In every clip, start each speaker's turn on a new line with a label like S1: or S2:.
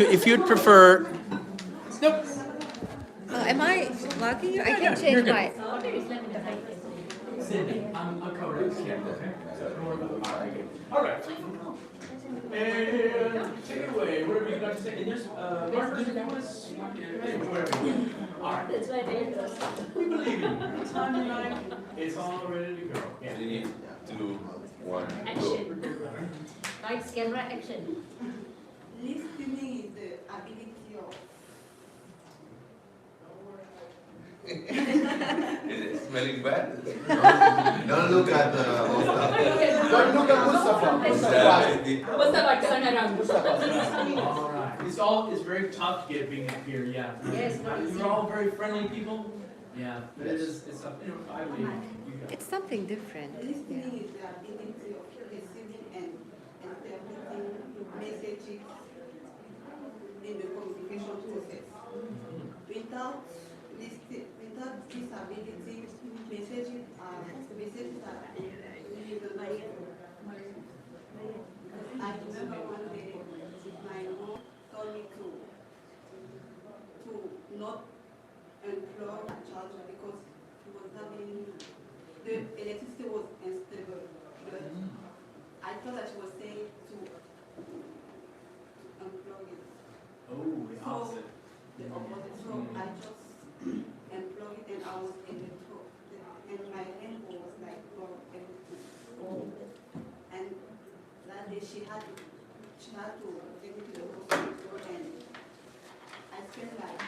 S1: If you'd prefer, nope.
S2: Am I blocking you? I
S1: Yeah,
S2: can
S1: you're
S2: change
S1: good.
S2: my.
S1: Sydney, I'm covered. Yeah, okay. So don't worry about it. All right. And take it away, whatever you'd like to say. And there's, Mark, did you want to swap it? Whatever. All right.
S3: That's why they
S1: We believe in you. Time tonight, it's all ready to go. Yeah.
S4: 3, 2, 1, go.
S3: action. Lights, camera, action.
S5: Listening is the ability of
S4: Is it smelling bad? Don't look at the
S6: Don't look at Mustafa.
S3: Mustafa, turn around.
S1: All right. It's very tough getting up here, yeah.
S3: Yes, not easy.
S1: You're all very friendly people. Yeah, but it's something, I believe you guys.
S2: It's something different.
S5: listening is the ability of receiving and interpreting messages in the communication process. Without this ability, messages are I remember one day my mom told me to not unplug my charger because he was having the electricity was unstable. But I thought that she was saying to unplug it.
S1: Oh, the
S5: So
S1: opposite.
S5: the opposite. So I just unplugged it and I was in the throat. And my hand was like blocked everything. And that day she had to take me to the hospital and I spent like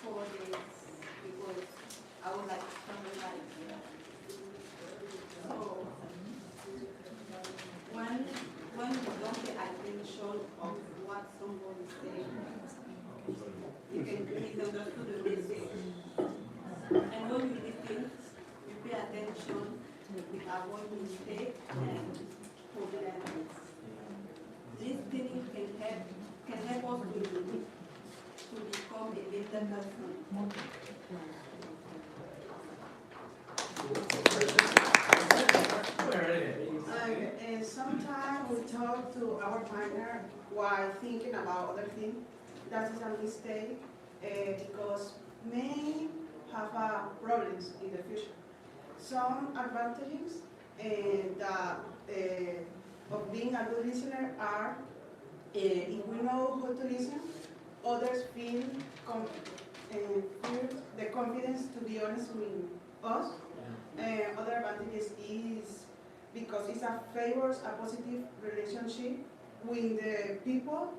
S5: 4 days because I was like traumatized. So when you don't pay attention of what someone is saying, you can misunderstand the message. And when you listen, you pay attention, you avoid mistakes and problems. Listening can help us to become a better person.
S7: And sometimes we talk to our partner while thinking about other things. That is a mistake because may have problems in the future. Some advantages of being a good listener are if we know how to listen, others feel the confidence to be honest with us. Other advantages is because it favors a positive relationship with the people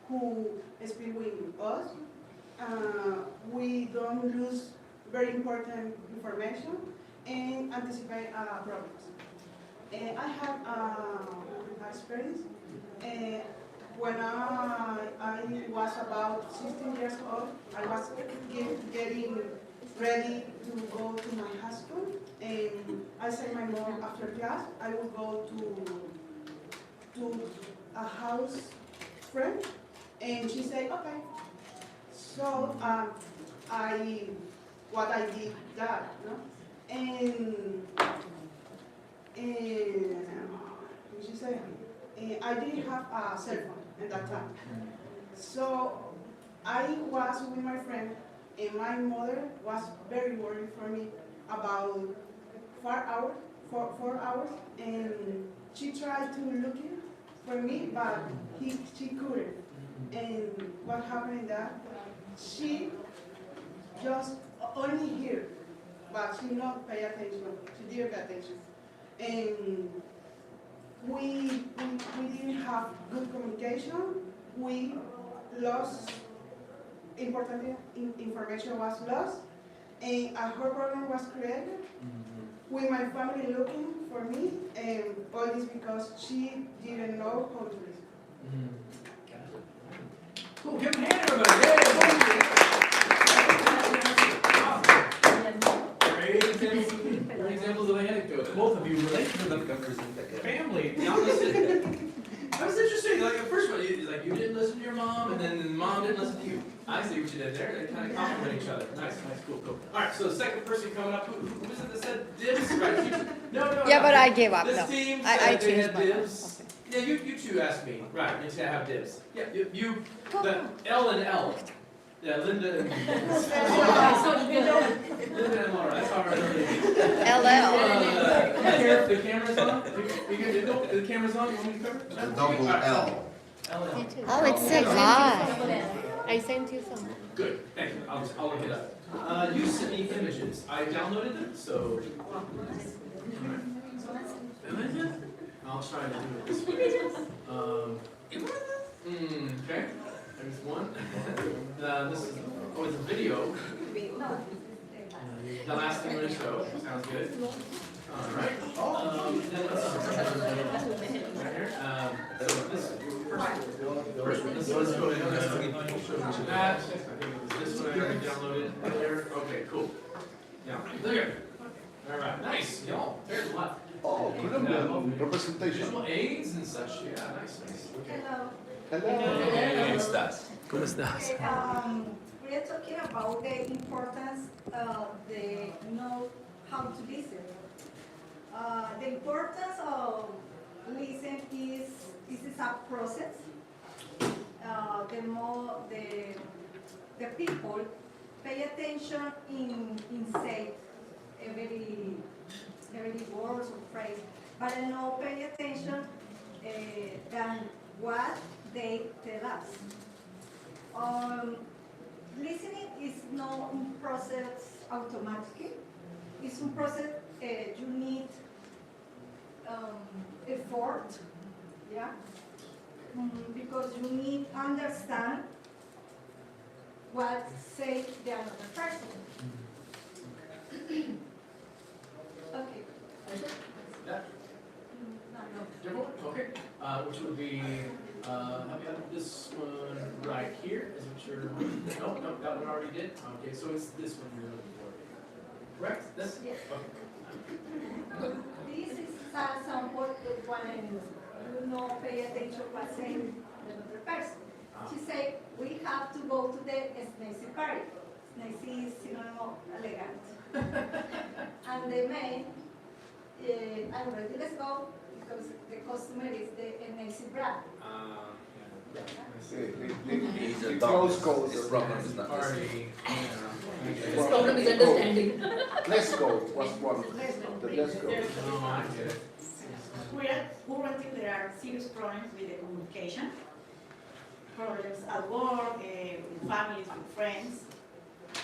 S7: who speak with us. We don't lose very important information and anticipate problems. I had experience when I was about 16 years old. I was getting ready to go to my high school, and I said my mom after class I would go to a house friend, and she said okay. So what I did that, no? And she said I didn't have a cell phone at that time, so I was with my friend. And my mother was very worried for me about 4 hours, and she tried to look it for me, but she couldn't. And what happened is that she just only hear, but she not pay attention. She didn't pay attention, and we didn't have good communication. We lost. Important information was lost, and a whole problem was created with my family looking for me, and all this because she didn't know how to listen.
S1: Cool, give them a hand, everybody. Great examples of anecdotes. Both of you relate to the family. The opposite. That was interesting. Like, at first, you didn't listen to your mom, and then mom didn't listen to you. I see what you did there. They kind of complement each other. Nice, cool. All right, so the second person coming up, who was it that said dibs? Right, no.
S2: Yeah, but I gave up.
S1: This
S2: No,
S1: team
S2: I
S1: said they
S2: changed
S1: had
S2: my mind.
S1: dibs.
S2: Okay.
S1: Yeah, you two asked me, right, you said I have dibs. Yeah, you, the L and L. Yeah, Linda and. Linda and Laura, that's how I remember it.
S2: LL.
S1: The camera's on? The camera's on, you want me to cover?
S4: The double L.
S1: LL.
S2: Oh, it's so high. I sent you some.
S1: Good, thank you, I'll look it up. You sent me images, I downloaded them, so. Images? I'll try to do it this way. Okay, there's one. This is, oh, it's a video. The last thing we're gonna show, sounds good. Alright, then let's, right here, so this, first, let's go ahead and show you that. I think it was this one I already downloaded earlier. Okay, cool. Now, look at it. Alright, nice, y'all, there's a lot.
S6: Oh, Colombian representation.
S1: Visual aids and such, yeah, nice, nice. Okay.
S5: Hello.
S4: ¿Cómo estás?
S1: ¿Cómo estás?
S5: We are talking about the importance of the know how to listen. The importance of listen is this is a process. The more the people pay attention in say every words or phrase, but I not pay attention than what they tell us. Listening is not a process automatically. It's a process you need effort, yeah, because you need understand what say the other person. Okay.
S1: That? Different one? Okay. Which would be, how about this one right here? Is it your, no, that one already did? Okay, so it's this one you're looking for. Correct? This?
S5: Yes.
S1: Okay.
S5: This is example when you not pay attention what saying the other person. She said, we have to go to the Snacy party. Snacy is synonym elegant. And the man, I'm ready, let's go, because the customer is the Snacy brand.
S4: He's a
S6: Close
S4: dog.
S6: calls.
S4: His problem is not listening.
S1: Party, yeah.
S3: This problem is understanding.
S6: Let's go was one. The let's go.
S1: Oh, I get it.
S8: Currently, there are serious problems with the communication. Problems at work, with families, with friends,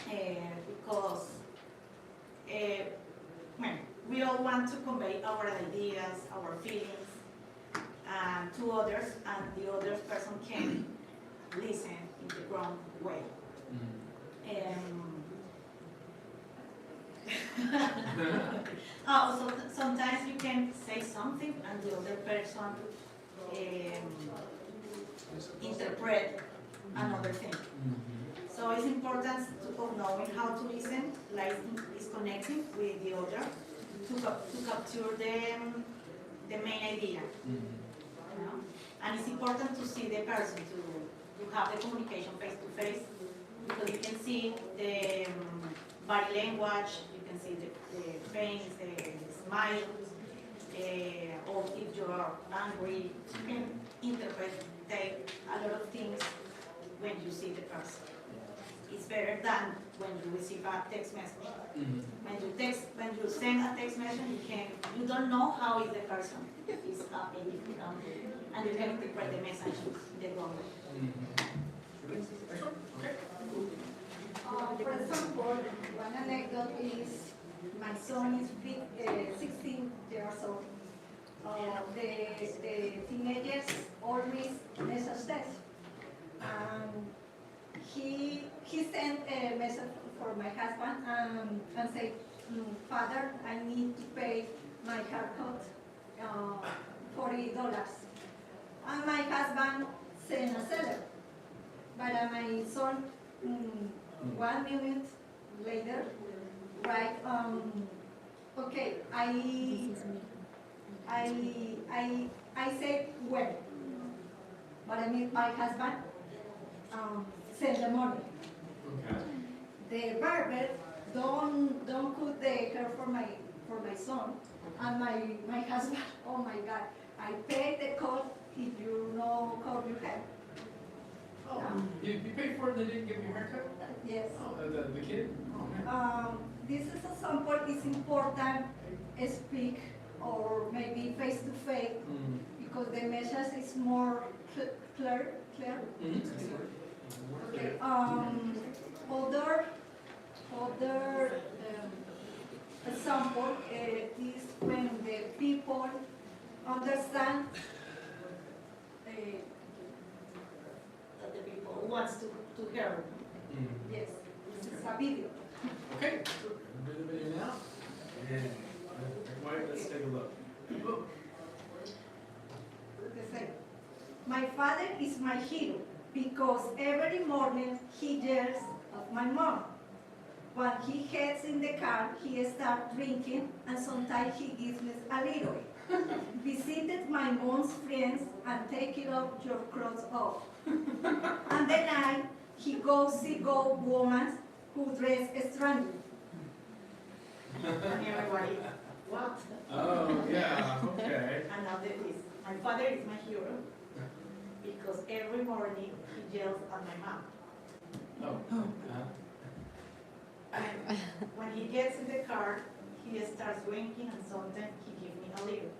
S8: because we all want to convey our ideas, our feelings to others, and the other person can listen in the wrong way. Also, sometimes you can say something and the other person interpret another thing. So it's important to knowing how to listen, like disconnecting with the other, to capture the main idea. You know? And it's important to see the person, to have the communication face to face, because you can see the body language, you can see the face, the smile, or if you are angry, you can interpret a lot of things when you see the person. It's better than when you receive a text message. When you send a text message, you don't know how is the person is happy, and you can interpret the message the wrong way.
S5: For example, one anecdote is my son is 16 years old. The teenagers always message us. He sent a message for my husband and said, Father, I need to pay my haircut $40. And my husband sent a seller. But my son, 1 minute later, write, okay, I said when, but I mean my husband send the money.
S1: Okay.
S5: The barber don't cut the hair for my son, and my husband, oh my God, I paid the cut if you know how you have.
S1: Oh, you paid for it and they didn't give you a haircut?
S5: Yes.
S1: Oh, the kid? Oh, man.
S5: This is a sample. It's important speak or maybe face to face
S1: Mm.
S5: because the message is more clear.
S1: Mhm.
S5: Okay. Other example is when the people understand that the people wants to hear.
S1: Mm.
S5: Yes, this is a video.
S1: Okay, so we'll do the video now. And, wait, let's take a look. Look.
S5: They say, my father is my hero because every morning he yells at my mom. When he heads in the car, he starts drinking and sometimes he gives me a little. Visited my mom's friends and take it off your clothes off. And then he goes see go women who dress strangely. And everybody, what?
S1: Oh, yeah, okay.
S8: And now this, my father is my hero because every morning he yells at my mom.
S1: Oh.
S8: And when he gets in the car, he starts drinking and sometimes he gives me a little.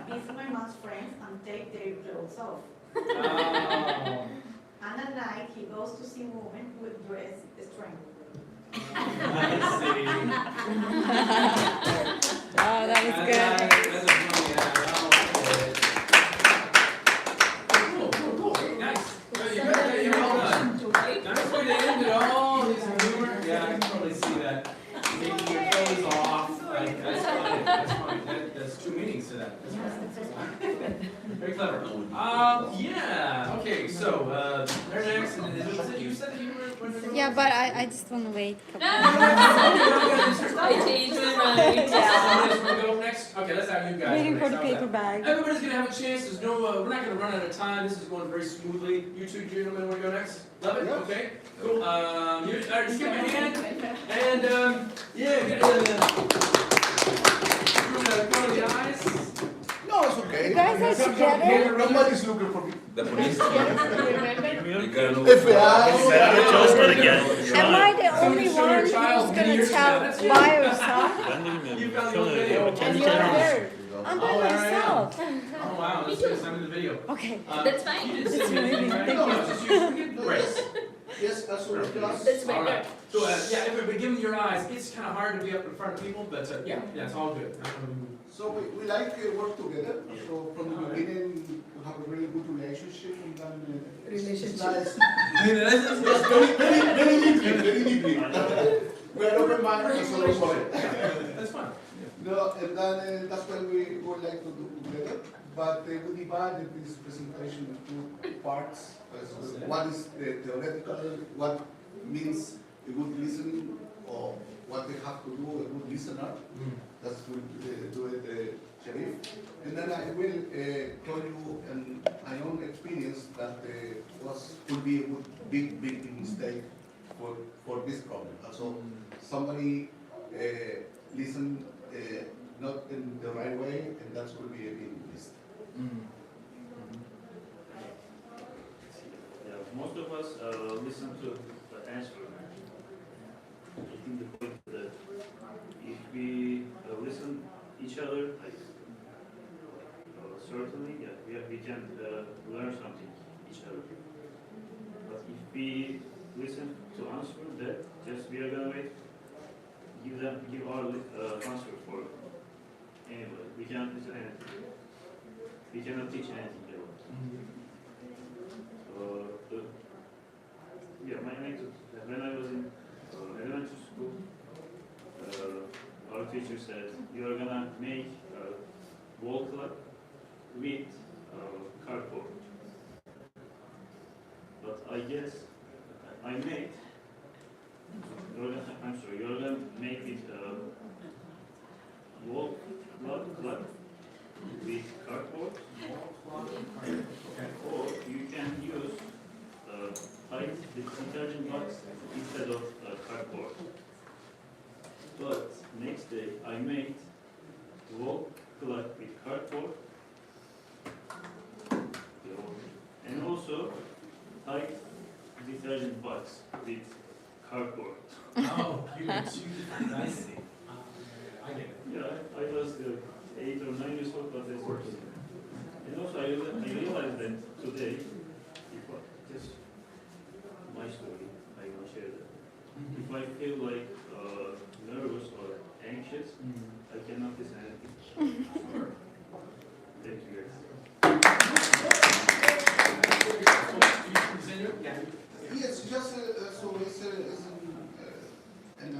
S8: Visit my mom's friends and take their clothes off.
S1: Oh.
S8: And at night he goes to see women who dress strange.
S1: I see.
S2: Oh, that was good.
S1: That's a funny, cool. Nice. Well, you got that, you're well done. Nice way to end it all. These humor. Yeah, I can totally see that. Taking your clothes off. Like, that's funny. That's two meanings to that. That's right. Very clever. Yeah. Okay. So, they're next, and then you said that you were.
S2: Yeah, but I just want to wait.
S3: I changed my mind.
S1: Somebody's gonna go next. Okay, let's have you guys.
S2: Waiting
S1: go
S2: for the
S1: next. How's
S2: paper
S1: that?
S2: bag.
S1: Everybody's gonna have a chance. There's no. We're not gonna run out of time. This is going very smoothly. You two gentlemen, want to go next? Love it.
S6: Yeah.
S1: Okay. Cool. You all right, just give me a hand. And yeah, get cover the eyes.
S6: No, it's okay.
S2: You guys are together?
S6: Nobody's looking for me.
S4: The police.
S2: Remember? Am I the only one who's gonna tell by yourself?
S1: You found the old video.
S2: And you're there. I'm by
S1: Oh, all right,
S2: myself.
S1: Oh wow, that's good. Send me the video.
S2: Okay.
S3: That's fine.
S1: You didn't send me anything, right?
S2: Thank
S1: No,
S2: you.
S1: it's just you. Grace.
S6: Yes, that's what it does.
S3: That's
S1: All
S3: better.
S1: right. So yeah, everybody, give them your eyes. It's kind of hard to be up in front of people, but yeah, it's all good.
S6: So we like work together. So from the beginning, we have a really good relationship. And then, it's nice. Yes, very deeply. We are open minded, so don't worry.
S1: That's fine.
S6: No, and then that's what we would like to do together. But we divided this presentation into parts. What is the theoretical, what means a good listening, or what they have to do, a good listener. That's what do it, Sharif. And then I will tell you my own experience that could be a big mistake for this problem. So somebody listen not in the right way, and that's going to be a big mistake.
S9: Yeah, most of us listen to the answer. I think the point is that if we listen each other, like certainly, yeah, we can learn something each other. But if we listen to answer that, just we are gonna wait, give our answer for anybody. We cannot listen anything. We cannot teach anything about. Yeah, my anecdote. When I was in elementary school, our teacher said, you are gonna make a wall clock with cardboard. But I guess I made, you're gonna make it wall clock with cardboard, or you can use hide the detergent box instead of cardboard. But next day I made wall clock with cardboard tight detergent box with cardboard.
S1: Oh, you can choose. I see. I get it.
S9: Yeah, I was 8 or 9 years old, but that's worse. And also, I realized that today, if I, just my story, I will share that. If I feel like nervous or anxious, I cannot listen anything. Thank you guys.
S6: Yes, just so it's an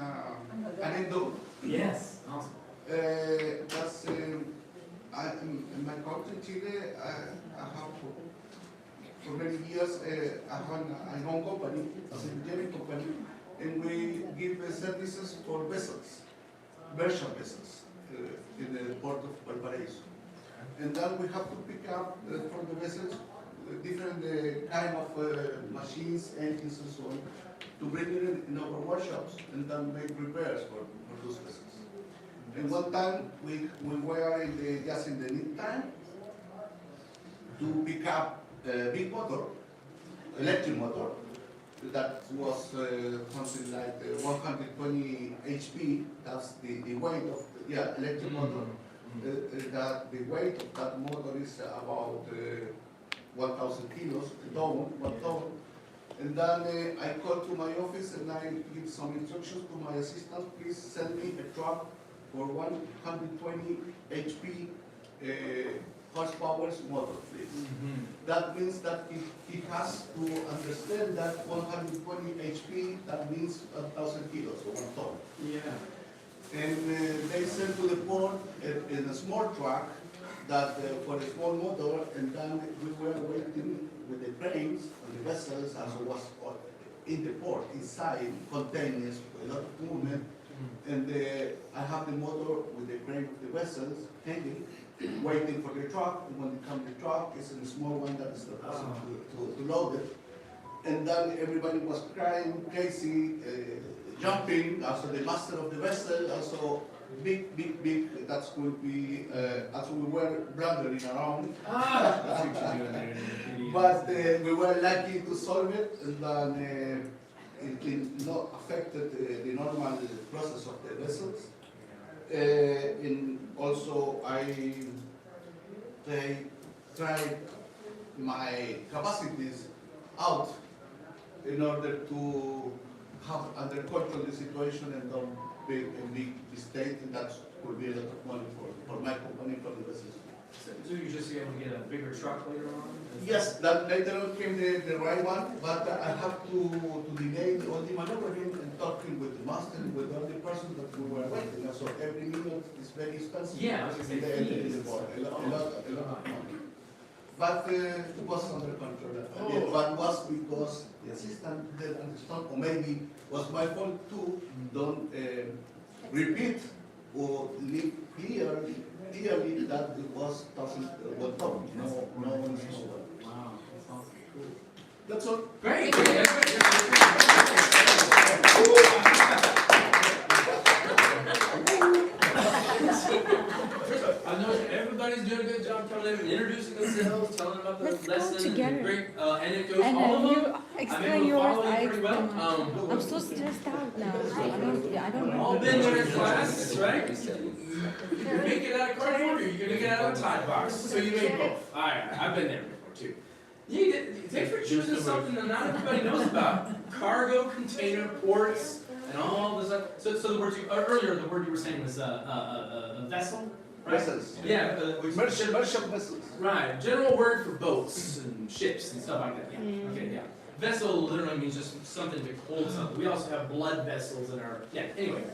S6: anecdote.
S1: Yes. Awesome.
S6: That's in my country, Chile. I have for many years I have an own company, a engineering company, and we give services for vessels, commercial vessels, in the port of Valparaiso. And then we have to pick up from the vessels different kind of machines, engines, and so on, to bring it in our workshops and then make repairs for those vessels. And one time we were just in the need time to pick up a big motor, electric motor, that was something like 120 HP. That's the weight of electric motor. That the weight of that motor is about 1,000 kilos, one ton. And then I called to my office and I give some instructions to my assistant. Please send me a truck for 120 HP horsepower motor, please. That means that he has to understand that 120 HP, that means 1,000 kilos or 1 ton.
S1: Yeah.
S6: And they sent to the port in a small truck that for a small motor, and then we were waiting with the cranes on the vessels as it was in the port, inside containers, a lot of movement. And I have the motor with the crane of the vessels hanging, waiting for the truck. And when it comes the truck, it's a small one that is not possible to load it. And then everybody was crying, crazy, jumping. Also the master of the vessel, also big. That's going to be as we were blundering around. But we were lucky to solve it, and then it did not affect the normal process of the vessels. And also they tried my capacities out in order to have under control the situation and don't make a big mistake, and that would be a lot of money for my company, for the vessels.
S1: So you just able to get a bigger truck later on?
S6: Yes, that later on came the right one, but I have to delay all the maneuvering and talking with the master and with all the persons that we were waiting. So every minute is very expensive.
S1: Yeah, I was gonna say
S6: in the port. A lot of money. But it was under control. But was because the assistant didn't understand, or maybe was my fault too. Don't repeat or leave clearly that it was one top. No,
S1: Wow, that's awesome. Cool.
S6: that's all.
S1: Great. I know everybody's doing a good job telling them, introducing themselves, telling about the
S2: Let's go
S1: lesson,
S2: together.
S1: great anecdotes,
S2: And
S1: all of them.
S2: you
S1: I've
S2: explain
S1: been able to
S2: yours,
S1: follow
S2: I
S1: you pretty
S2: explain
S1: well.
S2: mine. I'm so stressed out now. I don't
S1: All
S2: know.
S1: been there in class, right? You can make it out of cardboard, or you can make it out of a Tide box. So you make both. I've been there before too. Thanks for choosing something that not everybody knows about. Cargo container ports and all this stuff. So the word earlier, the word you were saying was a vessel, right?
S6: Vessels.
S1: Yeah.
S6: Commercial vessels.
S1: Right. General word for boats and ships and stuff like that. Yeah. Okay. Yeah. Vessel literally means just something to hold something. We also have blood vessels in our. Yeah. Anyway.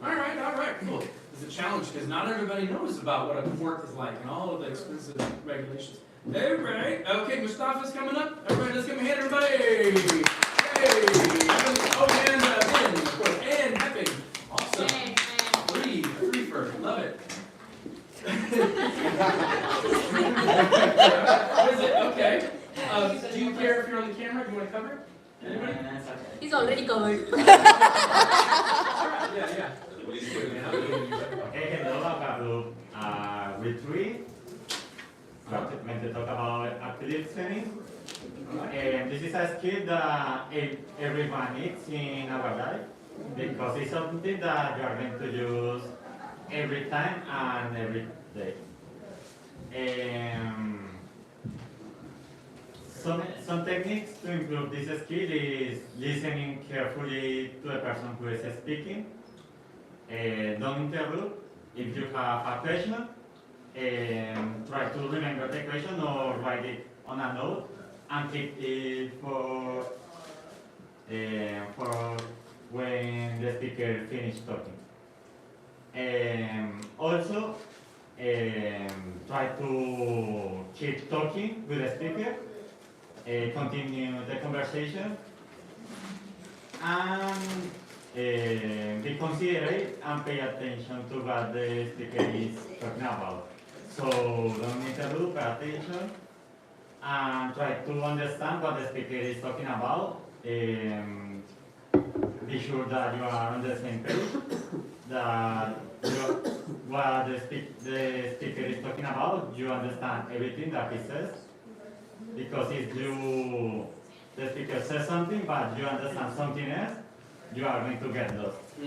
S1: All right. Cool. It's a challenge because not everybody knows about what a port is like and all of the expensive regulations. Everybody, okay, Mustafa's coming up. Everybody, let's give him a hand, everybody. Hey. Oh, and Ben, of course, and Hepping. Awesome. Three first. Love it. What is it? Okay. Do you care if you're on the camera? Do you want to cover it? Anybody?
S3: He's already covered.
S1: Yeah.
S10: Okay, hello, welcome to retreat. Going to talk about active listening. This is a skill that everyone needs in our life because it's something that you are going to use every time and every day. Some techniques to improve this skill is listening carefully to a person who is speaking. Don't interrupt. If you have a question, try to remember the question or write it on a note and keep it for when the speaker finishes talking. Also, try to keep talking with the speaker, continue the conversation, and be considerate and pay attention to what the speaker is talking about. So don't interrupt, pay attention, and try to understand what the speaker is talking about. Be sure that you are on the same page, that what the speaker is talking about, you understand everything that he says. Because if the speaker says something but you understand something else, you are going to get lost.
S3: So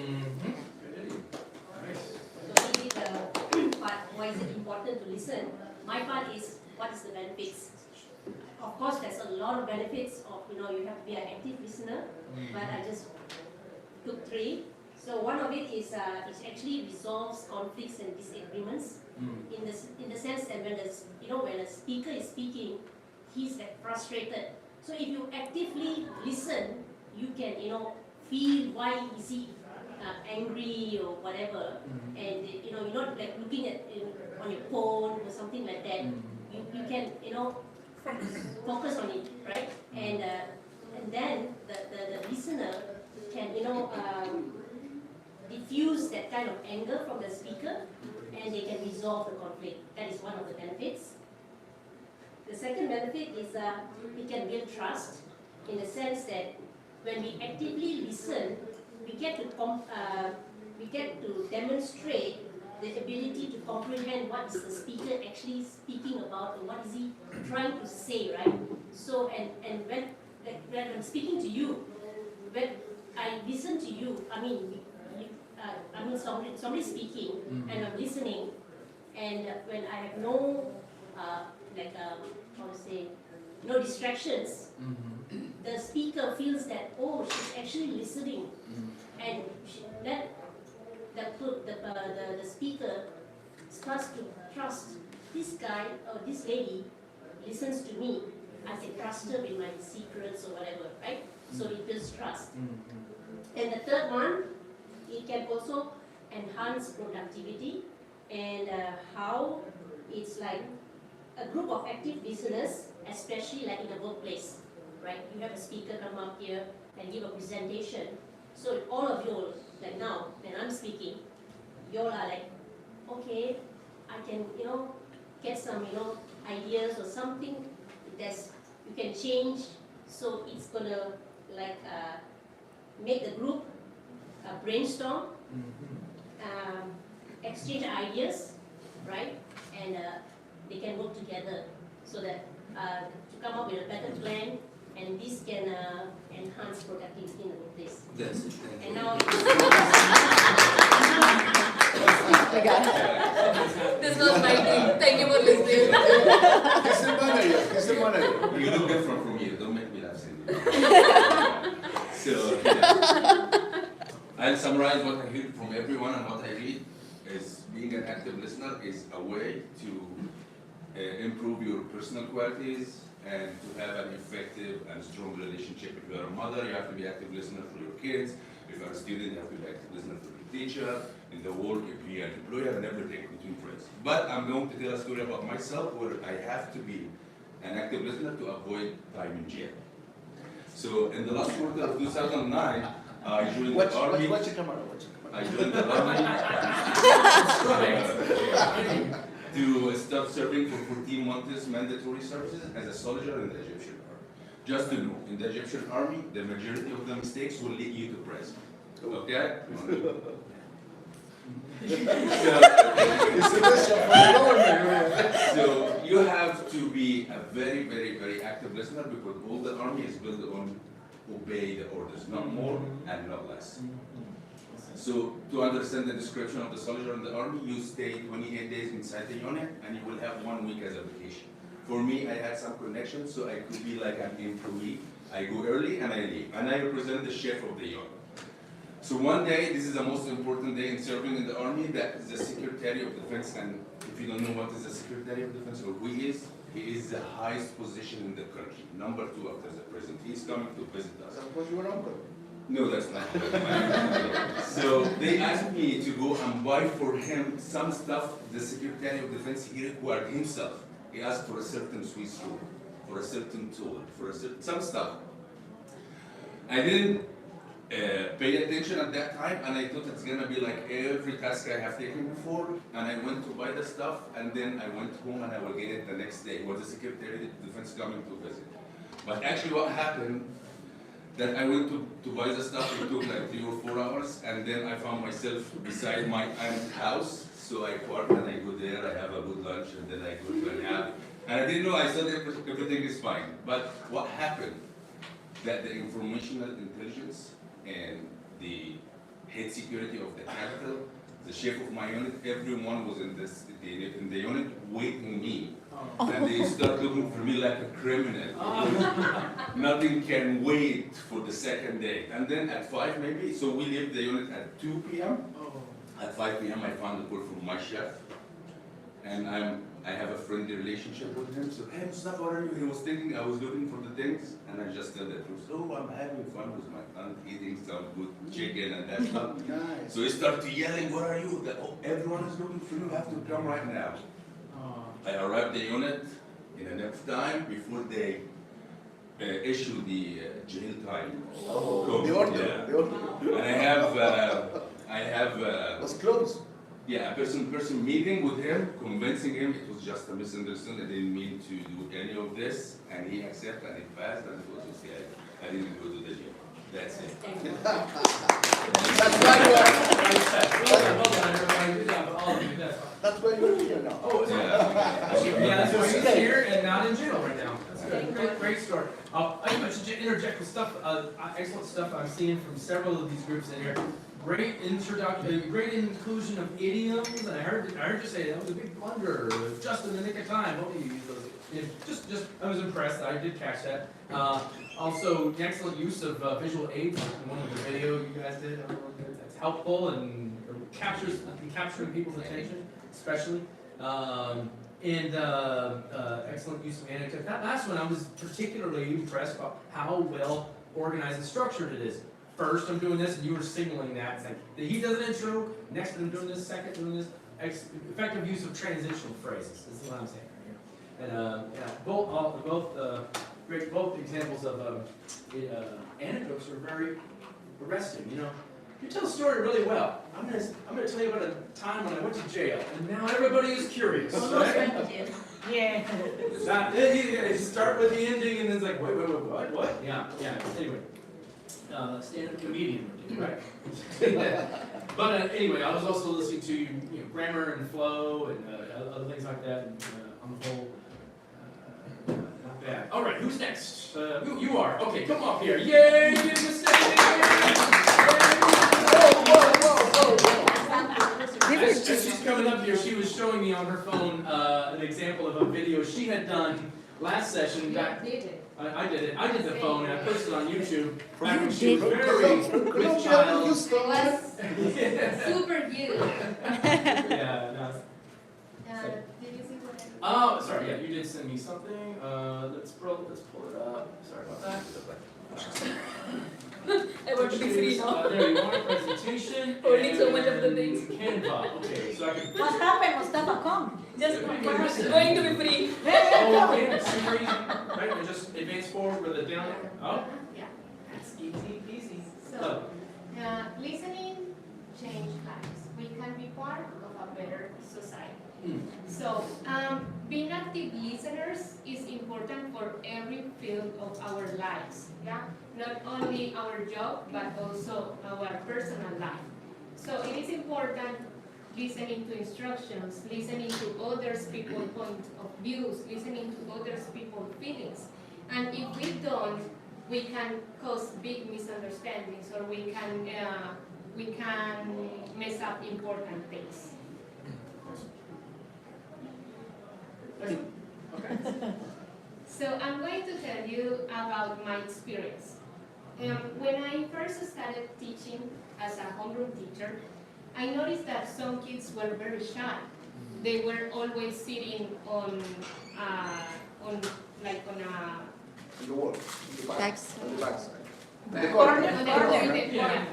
S3: maybe the part, why is it important to listen? My part is, what is the benefits? Of course, there's a lot of benefits of, you have to be an active listener, but I just took 3. So one of it is it actually resolves conflicts and disagreements in the sense that when a speaker is speaking, he's like frustrated. So if you actively listen, you can feel why is he angry or whatever, and you're not like looking at on your phone or something like that. You can focus on it, right? And then the listener can diffuse that kind of anger from the speaker, and they can resolve the conflict. That is one of the benefits. The second benefit is it can build trust in the sense that when we actively listen, we get to demonstrate the ability to comprehend what is the speaker actually speaking about and what is he trying to say, right? So and when I'm speaking to you, when I listen to you, I mean somebody speaking and I'm listening, and when I have no no distractions, the speaker feels that, oh, she's actually listening, and the speaker starts to trust this guy or this lady listens to me. I can trust her with my secrets or whatever, right? So it builds trust. And the third one, it can also enhance productivity, and how it's like a group of active listeners, especially like in the workplace, right? You have a speaker come up here and give a presentation. So all of you, like now, when I'm speaking, you all are like, okay, I can, get some, ideas or something that's you can change. So it's gonna like make the group brainstorm, exchange ideas, right? And they can work together so that to come up with a better plan, and this can enhance productivity in the workplace.
S4: Yes.
S3: And now
S2: We got it.
S3: this was my thing. Thank you for listening.
S4: You look different from me. Don't make me laugh. So, yeah. I'll summarize what I hear from everyone and what I read is being an active listener is a way to improve your personal qualities and to have an effective and strong relationship. If you are a mother, you have to be an active listener for your kids. If you are a student, you have to be an active listener for your teacher. In the work, if you are an employer, and everything between friends. But I'm going to tell a story about myself where I have to be an active listener to avoid time in jail. So in the last quarter of 2009, I joined the army.
S6: Watch your camera.
S4: I joined the army to start serving for 14 months mandatory services as a soldier in the Egyptian army. Just to know, in the Egyptian army, the majority of the mistakes will lead you to prison. Okay?
S6: It's a question for the government.
S4: So you have to be a very, very, very active listener because all the army is built on obey the orders, not more and not less. So to understand the description of the soldier in the army, you stay 28 days inside the unit and you will have 1 week as a vacation. For me, I had some connections, so I could be like an employee. I go early and I leave, and I represent the chef of the unit. So one day, this is the most important day in serving in the army, that the Secretary of Defense, and if you don't know what is the Secretary of Defense or who he is the highest position in the country, number 2 after the president. He's coming to visit us.
S6: That was your uncle.
S4: No, that's not correct. So they asked me to go and buy for him some stuff the Secretary of Defense he required himself. He asked for a certain Swiss roll, for a certain tool, for a certain, some stuff. I didn't pay attention at that time, and I thought it's gonna be like every task I have taken before, and I went to buy the stuff, and then I went home and I will get it the next day, was the Secretary of Defense coming to visit. But actually what happened, that I went to buy the stuff, it took like 3 or 4 hours, and then I found myself beside my aunt's house, so I park and I go there, I have a good lunch, and then I go to a nap. And I didn't know, I thought everything is fine. But what happened, that the informational intelligence and the head security of the capital, the chief of my unit, everyone was in the unit waiting me. And they start looking for me like a criminal. Nothing can wait for the second day. And then at 5 maybe, so we left the unit at 2 p.m. At 5 p.m. I found a call from my chef. And I have a friendly relationship with him. So, hey Mustafa, what are you? He was thinking I was looking for the things. And I just tell the truth. Oh, I'm having fun with my aunt, eating some good chicken and that stuff.
S6: Nice.
S4: So he started yelling, where are you? Oh, everyone is looking for you. You have to come right now. I arrived the unit in enough time before they issue the jail time.
S6: Oh, the order.
S4: Yeah.
S6: The order.
S4: And I have
S6: Was closed.
S4: yeah, a person meeting with him, convincing him it was just a misunderstanding. I didn't mean to do any of this, and he accepted and it passed, and it was okay. I didn't go to the jail. That's it.
S6: That's why you are. That's why you're here now.
S1: Oh, yeah, that's why he's here and not in jail right now. That's good. Great story. I should interject with stuff, excellent stuff I'm seeing from several of these groups in here. Great introduction, great inclusion of idioms. And I heard you say that was a big blunder, just in the nick of time. Hope you use those. Yeah, I was impressed. I did catch that. Also, excellent use of visual aids in one of the video you guys did. That's helpful and capturing people's attention, especially. Excellent use of anecdotes. That last one, I was particularly impressed about how well organized and structured it is. First, I'm doing this, and you were signaling that. It's like, he does an intro, next I'm doing this, second doing this. Effective use of transitional phrases, this is what I'm saying right here. And both examples of anecdotes are very arresting, you know. You tell a story really well. I'm gonna tell you about a time when I went to jail, and now everybody is curious. Right?
S8: Yeah.
S1: You start with the ending, and then it's like, wait, what? Yeah. Anyway, stand-up comedian, right? But anyway, I was also listening to grammar and flow and other things like that, and on the whole, not bad. All right, who's next? You are. Okay, come up here. Yay! You did a mistake. As she's coming up here, she was showing me on her phone an example of a video she had done last session. I did it. I did the phone and I posted it on YouTube. Back when she was very with child.
S2: It was super good.
S1: Yeah, no.
S2: Did you see what I
S1: Oh, sorry. Yeah, you did send me something. Let's pull it up. Sorry about that.
S2: I want to be free now.
S1: There you are. Presentation.
S2: Holding so much of the things.
S1: Canva. Okay, so I can.
S8: What happened, Mustafa? Come.
S2: Just going to be free.
S1: Oh, okay, super easy. Right, and just advance forward with it down there. Oh,
S2: Yeah.
S1: that's easy peasy.
S2: So, listening change lives. We can be part of a better society. So, being active listeners is important for every field of our lives. Yeah, not only our job but also our personal life. So it is important listening to instructions, listening to others people's point of views, listening to others people's feelings. And if we don't, we can cause big misunderstandings, or we can mess up important things.
S1: Okay.
S2: So I'm going to tell you about my experience. When I first started teaching as a homeroom teacher, I noticed that some kids were very shy. They were always sitting on
S6: the wall, on the back side. The
S2: corner.
S6: corner.
S1: Yeah.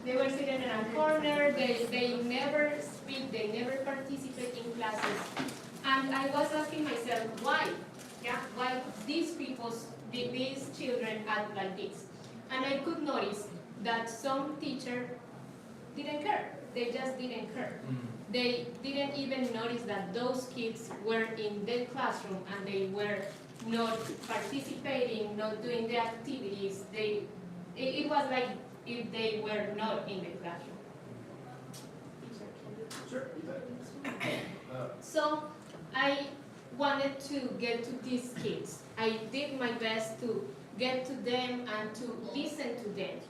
S2: They were sitting in a corner. They never speak. They never participate in classes. And I was asking myself, why? Yeah, why these children act like this? And I could notice that some teachers didn't care. They just didn't care. They didn't even notice that those kids were in the classroom and they were not participating, not doing the activities. It was like if they were not in the classroom.
S1: Sure.
S2: So I wanted to get to these kids. I did my best to get to them and to listen to them.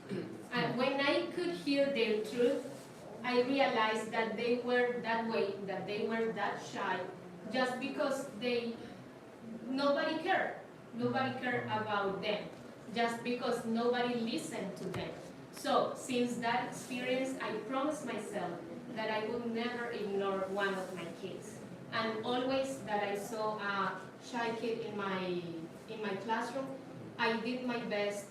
S2: And when I could hear their truth, I realized that they were that way, that they were that shy, just because nobody cared. Nobody cared about them, just because nobody listened to them. So since that experience, I promised myself that I would never ignore one of my kids. And always that I saw a shy kid in my classroom, I did my best,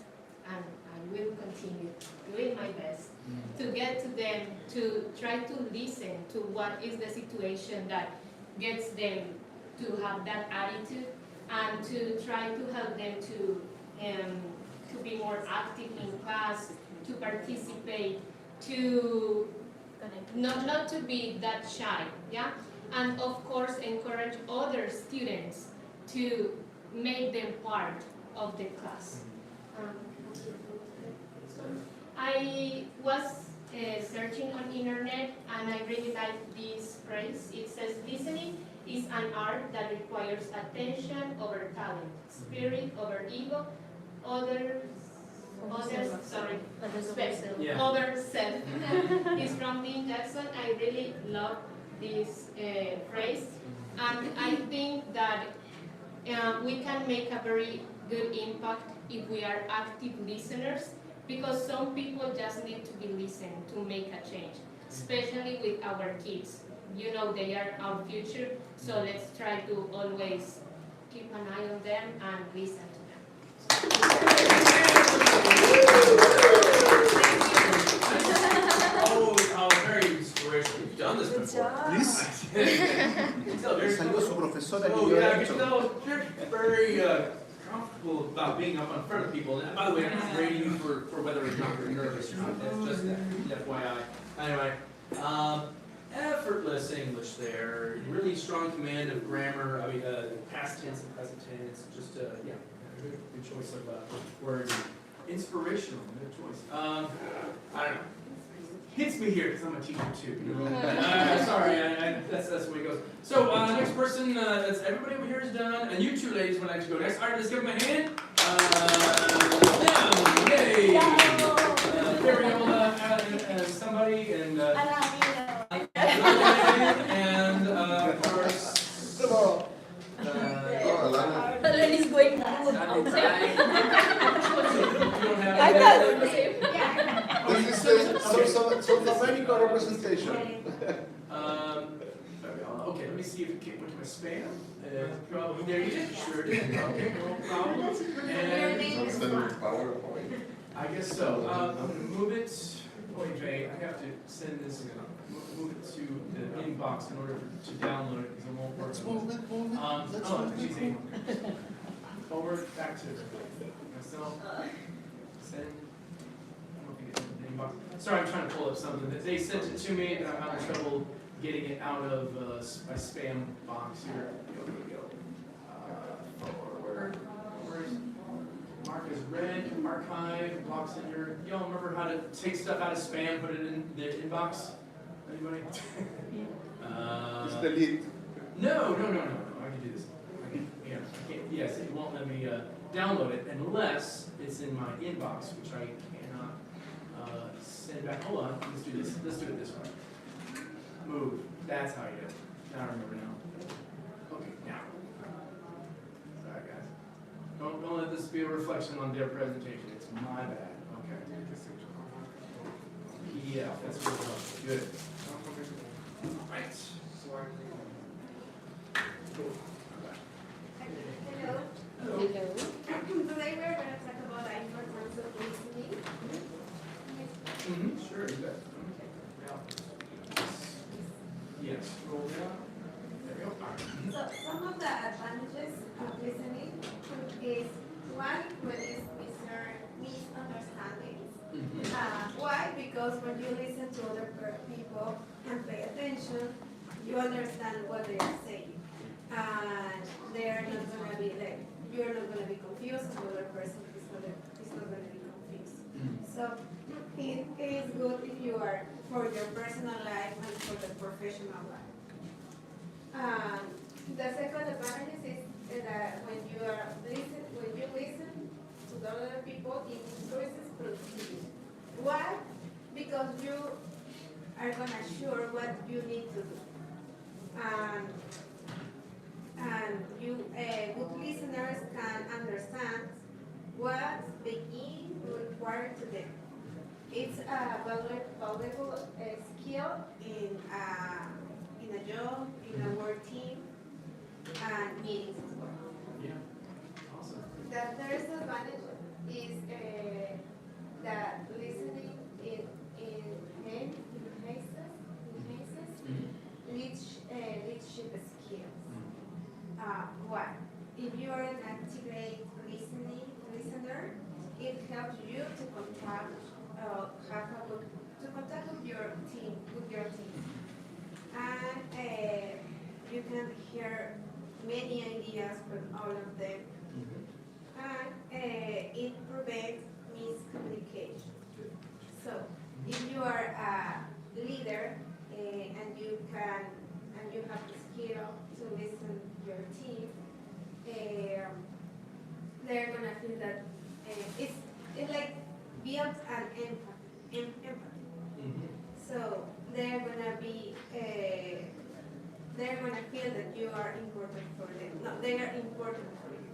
S2: and I will continue doing my best to get to them, to try to listen to what is the situation that gets them to have that attitude, and to try to help them to be more active in class, to participate, to not to be that shy, yeah? And of course encourage other students to make them part of the class. I was searching on internet, and I really like this phrase. It says, listening is an art that requires attention over talent, spirit over ego, other self. It's from Dean Jackson. I really love this phrase, and I think that we can make a very good impact if we are active listeners, because some people just need to be listened to make a change, especially with our kids. You know, they are our future, so let's try to always keep an eye on them and listen to them.
S1: Oh, very inspirational. You've done this before.
S6: Please.
S1: Very
S6: Salió su profesora que
S1: So,
S6: yo
S1: yeah,
S6: he
S1: I
S6: hecho.
S1: can tell you're very comfortable about being up in front of people. And by the way, I'm not grading you for whether or not you're nervous or not. That's just FYI. Anyway, effortless English there. Really strong command of grammar. I mean, past tense and present tense. Just, yeah, good choice of words. Inspirational, good choice. I don't know. Hits me here because I'm a teacher too. You know? Sorry, that's the way it goes. So next person, that's everybody over here is done, and you two ladies would like to go next. All right, let's give them a hand. Down, yay! Carrie, somebody, and and of course,
S3: Alana is going down.
S6: This is South America representation.
S1: Okay, let me see if it went to my spam. Probably there you did. Sure did. Okay, no problem. And I guess so. I'm going to move it. Wait, Jay, I have to send this. Move it to the inbox in order to download it because it won't work.
S6: Let's move it.
S1: Oh, easy. Forward back to myself. Send. Sorry, I'm trying to pull up something. They sent it to me, and I'm having trouble getting it out of my spam box here. Here we go. Forward. Mark is read, archive, blocks in your, y'all remember how to take stuff out of spam, put it in the inbox? Anybody?
S6: It's delete.
S1: No, I can do this. I can't, yes, it won't let me download it unless it's in my inbox, which I cannot send back. Hold on, let's do this. Let's do it this way. Move. That's how you do it. Now I remember now. Okay, now. Sorry, guys. Don't let this be a reflection on their presentation. It's my bad. Okay. Yeah, that's what it was. Good. Right.
S2: Hello.
S1: Hello.
S2: Today we're going to talk about the importance of listening.
S1: Sure, you bet. Yes, roll down. There we go. All right.
S2: So some of the advantages of listening is one, when it's misunderstandings. Why? Because when you listen to other people and pay attention, you understand what they are saying. And they're not going to be like, you're not going to be confused, and the other person is not going to be confused. So it is good if you are for your personal life and for the professional life. The second advantage is that when you listen to the other people, it increases productivity. Why? Because you are gonna assure what you need to do. And you good listeners can understand what they need required to them. It's a valuable skill in a job, in a work team, and meetings as well.
S1: Yeah. Awesome.
S2: The third advantage is that listening enhances leadership skills. Why? If you are an active listener, it helps you to contact with your team, and you can hear many ideas from all of them, and it prevents miscommunication. So, if you are a leader and you have the skill to listen to your team, they're gonna feel that it's like build an empathy. So they're gonna feel that you are important for them. No, they are important for you.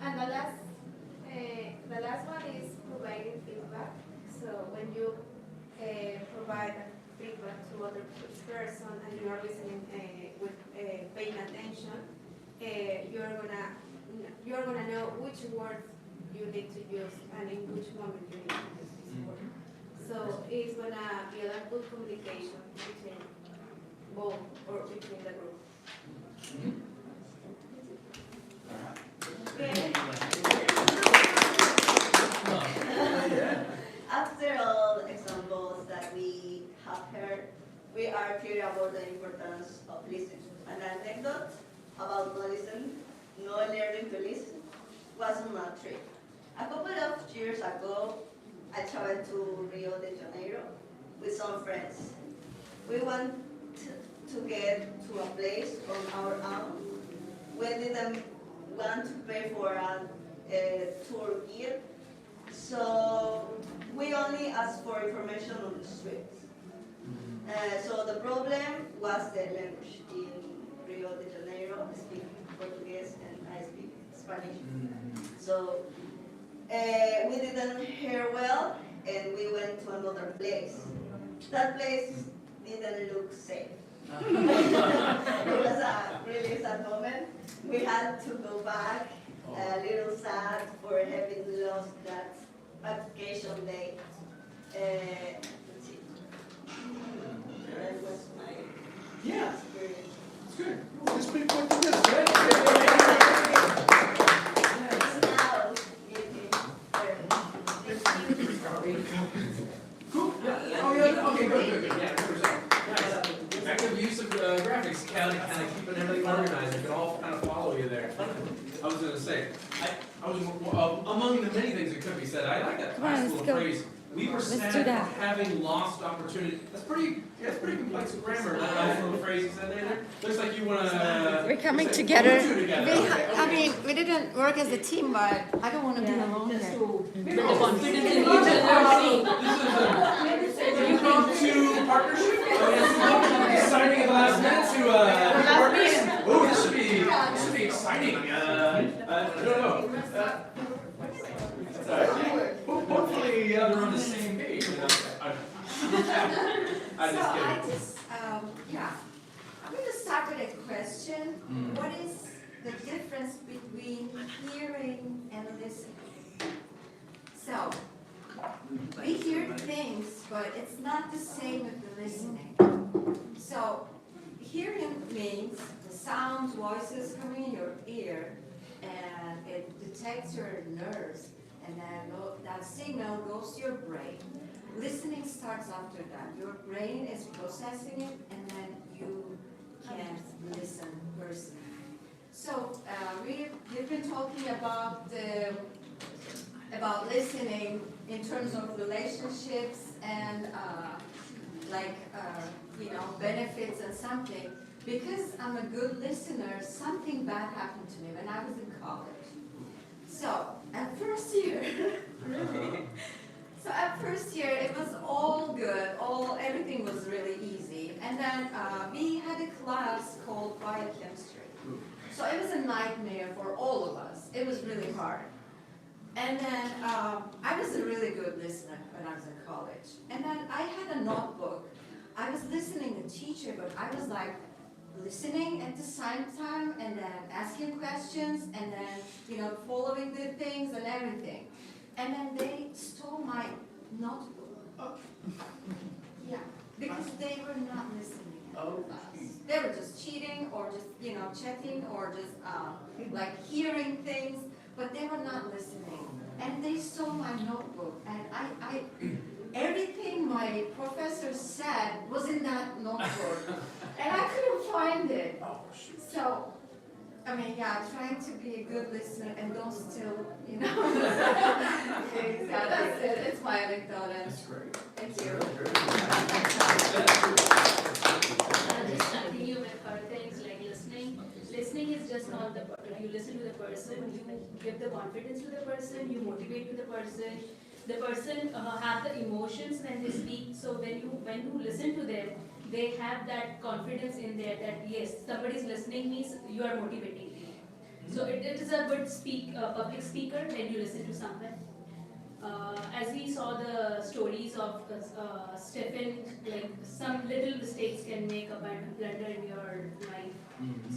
S2: And the last one is providing feedback. So when you provide feedback to other person and you are listening with paying attention, you're gonna know which words you need to use and in which moment you need to use this word. So it's gonna build a good communication between both or between the group.
S11: After all the examples that we have heard, we are clear about the importance of listening. An anecdote about not learning to listen, wasn't a trick. A couple of years ago, I traveled to Rio de Janeiro with some friends. We went to get to a place on our own. We didn't want to pay for a tour guide, so we only asked for information on the streets. So the problem was the language. In Rio de Janeiro, I speak Portuguese and I speak Spanish. So we didn't hear well, and we went to another place. That place didn't look safe. It was a really sad moment. We had to go back, a little sad for having lost that vacation day. That's it. That was my experience.
S1: It's good. Let's speak Portuguese, right?
S11: Now,
S1: Cool. Yeah. Oh, yeah. Okay, good. Yeah, 100%. Nice. Effective use of graphics, kind of keeping everything organized. It can all kind of follow you there. I was going to say, I was many things that could be said. I like that
S12: Come on, let's
S1: classical
S12: go.
S1: phrase. We were
S12: Let's do
S1: sad
S12: that.
S1: for having lost opportunity. That's pretty complex grammar. That little phrase you said there. Looks like you wanna.
S12: We're coming
S1: looks like
S12: together.
S1: you two together. Okay,
S13: I
S1: okay.
S13: mean, we didn't work as a team, but I don't want to be alone here.
S1: Maybe the confidence in each other. This is a impromptu partnership. Deciding at the last minute to partners. Oh, this should be exciting. I don't know. Hopefully they're on the same page. I'm just kidding.
S14: Yeah, I'm going to start with a question. What is the difference between hearing and listening? So, we hear things, but it's not the same with the listening. So, hearing means the sounds, voices coming in your ear, and it detects your nerves, and then that signal goes to your brain. Listening starts after that. Your brain is processing it, and then you can listen personally. So we've been talking about listening in terms of relationships and benefits and something. Because I'm a good listener, something bad happened to me when I was in college. So at first year, So at first year, it was all good, everything was really easy. And then we had a class called biochemistry. So it was a nightmare for all of us. It was really hard. And then I was a really good listener when I was in college. And then I had a notebook. I was listening to teacher, but I was like listening at the same time and then asking questions and then, following the things and everything. And then they stole my notebook. Yeah, because they were not listening at class. They were just cheating or just, checking or just hearing things, but they were not listening. And they stole my notebook. And I everything my professor said was in that notebook. And I couldn't find it. So, trying to be a good listener and don't steal, things. Yeah, that's it. It's my anecdote.
S1: That's great.
S14: Thank you.
S2: Just continue with her things like listening. Listening is just not you listen to the person, you give the confidence to the person, you motivate to the person. The person have the emotions when they speak. So when you listen to them, they have that confidence in there that yes, somebody is listening means you are motivating me. So it is a good public speaker when you listen to someone. As we saw the stories of Stephen, like some little mistakes can make a blunder in your life.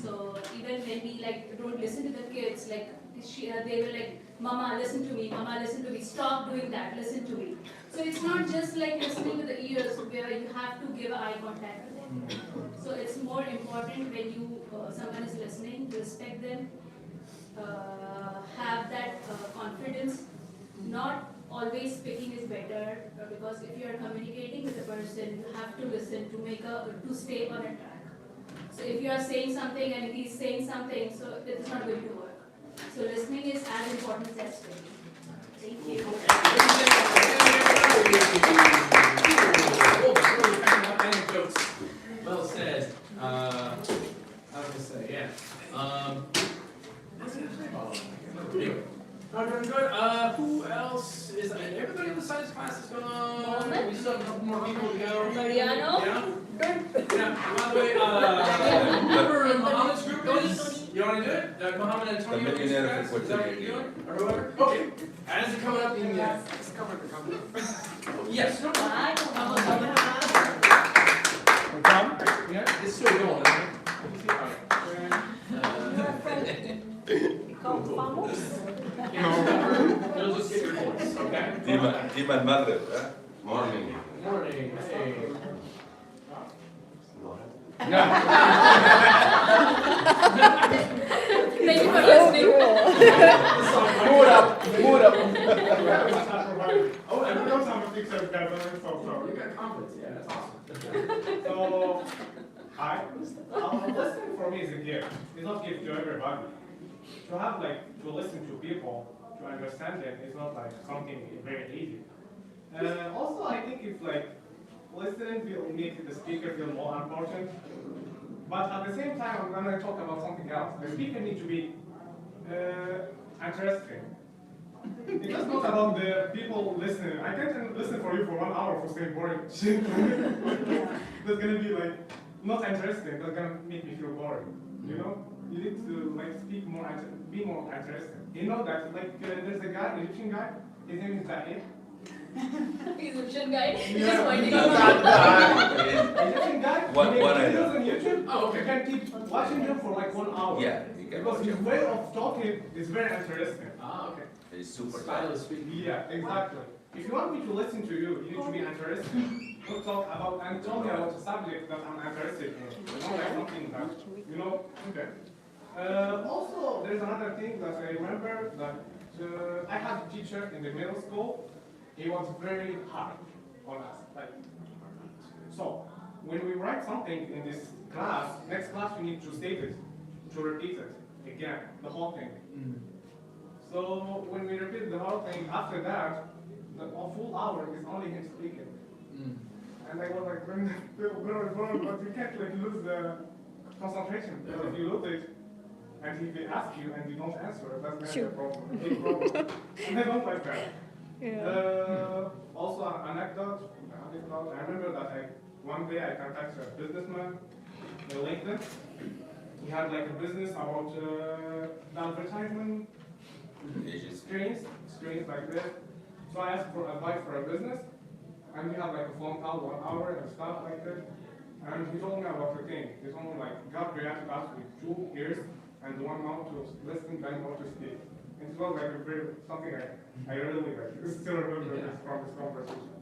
S2: So even when we don't listen to the kids, they were like, "Mama, listen to me. Mama, listen to me. Stop doing that. Listen to me." So it's not just like listening with the ears, where you have to give eye contact with them. So it's more important when someone is listening, respect them, have that confidence. Not always speaking is better because if you are communicating with a person, you have to listen to stay on a track. So if you are saying something and he is saying something, so it is not going to work. So listening is as important as speaking. Thank you.
S1: Anecdotes. Well said. I was gonna say, yeah. Anyway. Doing good. Who else is? Everybody on the science class is gone. We still have a couple more people to go.
S2: Mariano?
S1: Yeah. Yeah. By the way, whoever Mohammed's group is, you want to do it? Mohammed and Antonio.
S4: The millionaire
S1: guys?
S4: of
S1: Is that what you're doing? Or whoever? Okay. As it coming up in yes. No. Yeah. It's still going. Cool. You'll just get your voice, okay?
S4: Dima al-Maghrib, morning.
S1: Morning. Hey.
S2: Thank you for listening.
S6: Mood up.
S1: Oh,
S10: I don't have a picture of that, so
S1: you got confidence, yeah, that's awesome.
S10: So, listening for me is a gift. It's not a gift to everybody. To listen to people, to
S12: understanding is not like something very easy. Also, I think it's like listening will make the speaker feel more important. But at the same time, I'm going to talk about something else. The speaker needs to be interesting. It's just not about the people listening. I can't listen for you for 1 hour for saying boring shit. That's going to be like not interesting. That's going to make me feel boring. You know, you need to like speak more, be more interesting. You know that like there's a guy, Egyptian guy. His name is Zahid.
S2: Egyptian guy.
S12: Yeah.
S2: Just pointing
S12: Not
S2: out.
S12: that guy. Egyptian guy.
S4: What
S12: He makes
S4: I
S12: videos
S4: know.
S12: on YouTube.
S1: Oh, okay.
S12: You can keep watching him for like 1 hour.
S4: Yeah, you can
S12: Because
S4: watch
S12: his
S4: him.
S12: way of talking is very interesting.
S1: Ah, okay.
S4: It's super
S1: Style of speaking.
S12: Yeah, exactly. If you want me to listen to you, you need to be interested. Don't talk about and tell me about a subject that I'm interested in. Not like something that you know. Okay. Also, there's another thing that I remember that I had a teacher in the middle school. He was very hard on us. Like, so when we write something in this class, next class we need to state it, to repeat it again, the whole thing. So when we repeat the whole thing, after that, the full hour is only him speaking. And I was like, but you can't like lose the concentration. Because if you lose it, and if they ask you and you don't answer, that's gonna be a problem. Big problem. And I don't like that. Also an anecdote. I remember that one day I contacted a businessman on LinkedIn. He had like a business about the advertisement screens like this. So I asked for advice for a business, and we had like a phone call 1 hour and stuff like this. And he told me about the thing. He told me like God created us with 2 ears and 1 mouth to listen, then one to speak. And it was like a very something I really like. Still remember this from this conversation.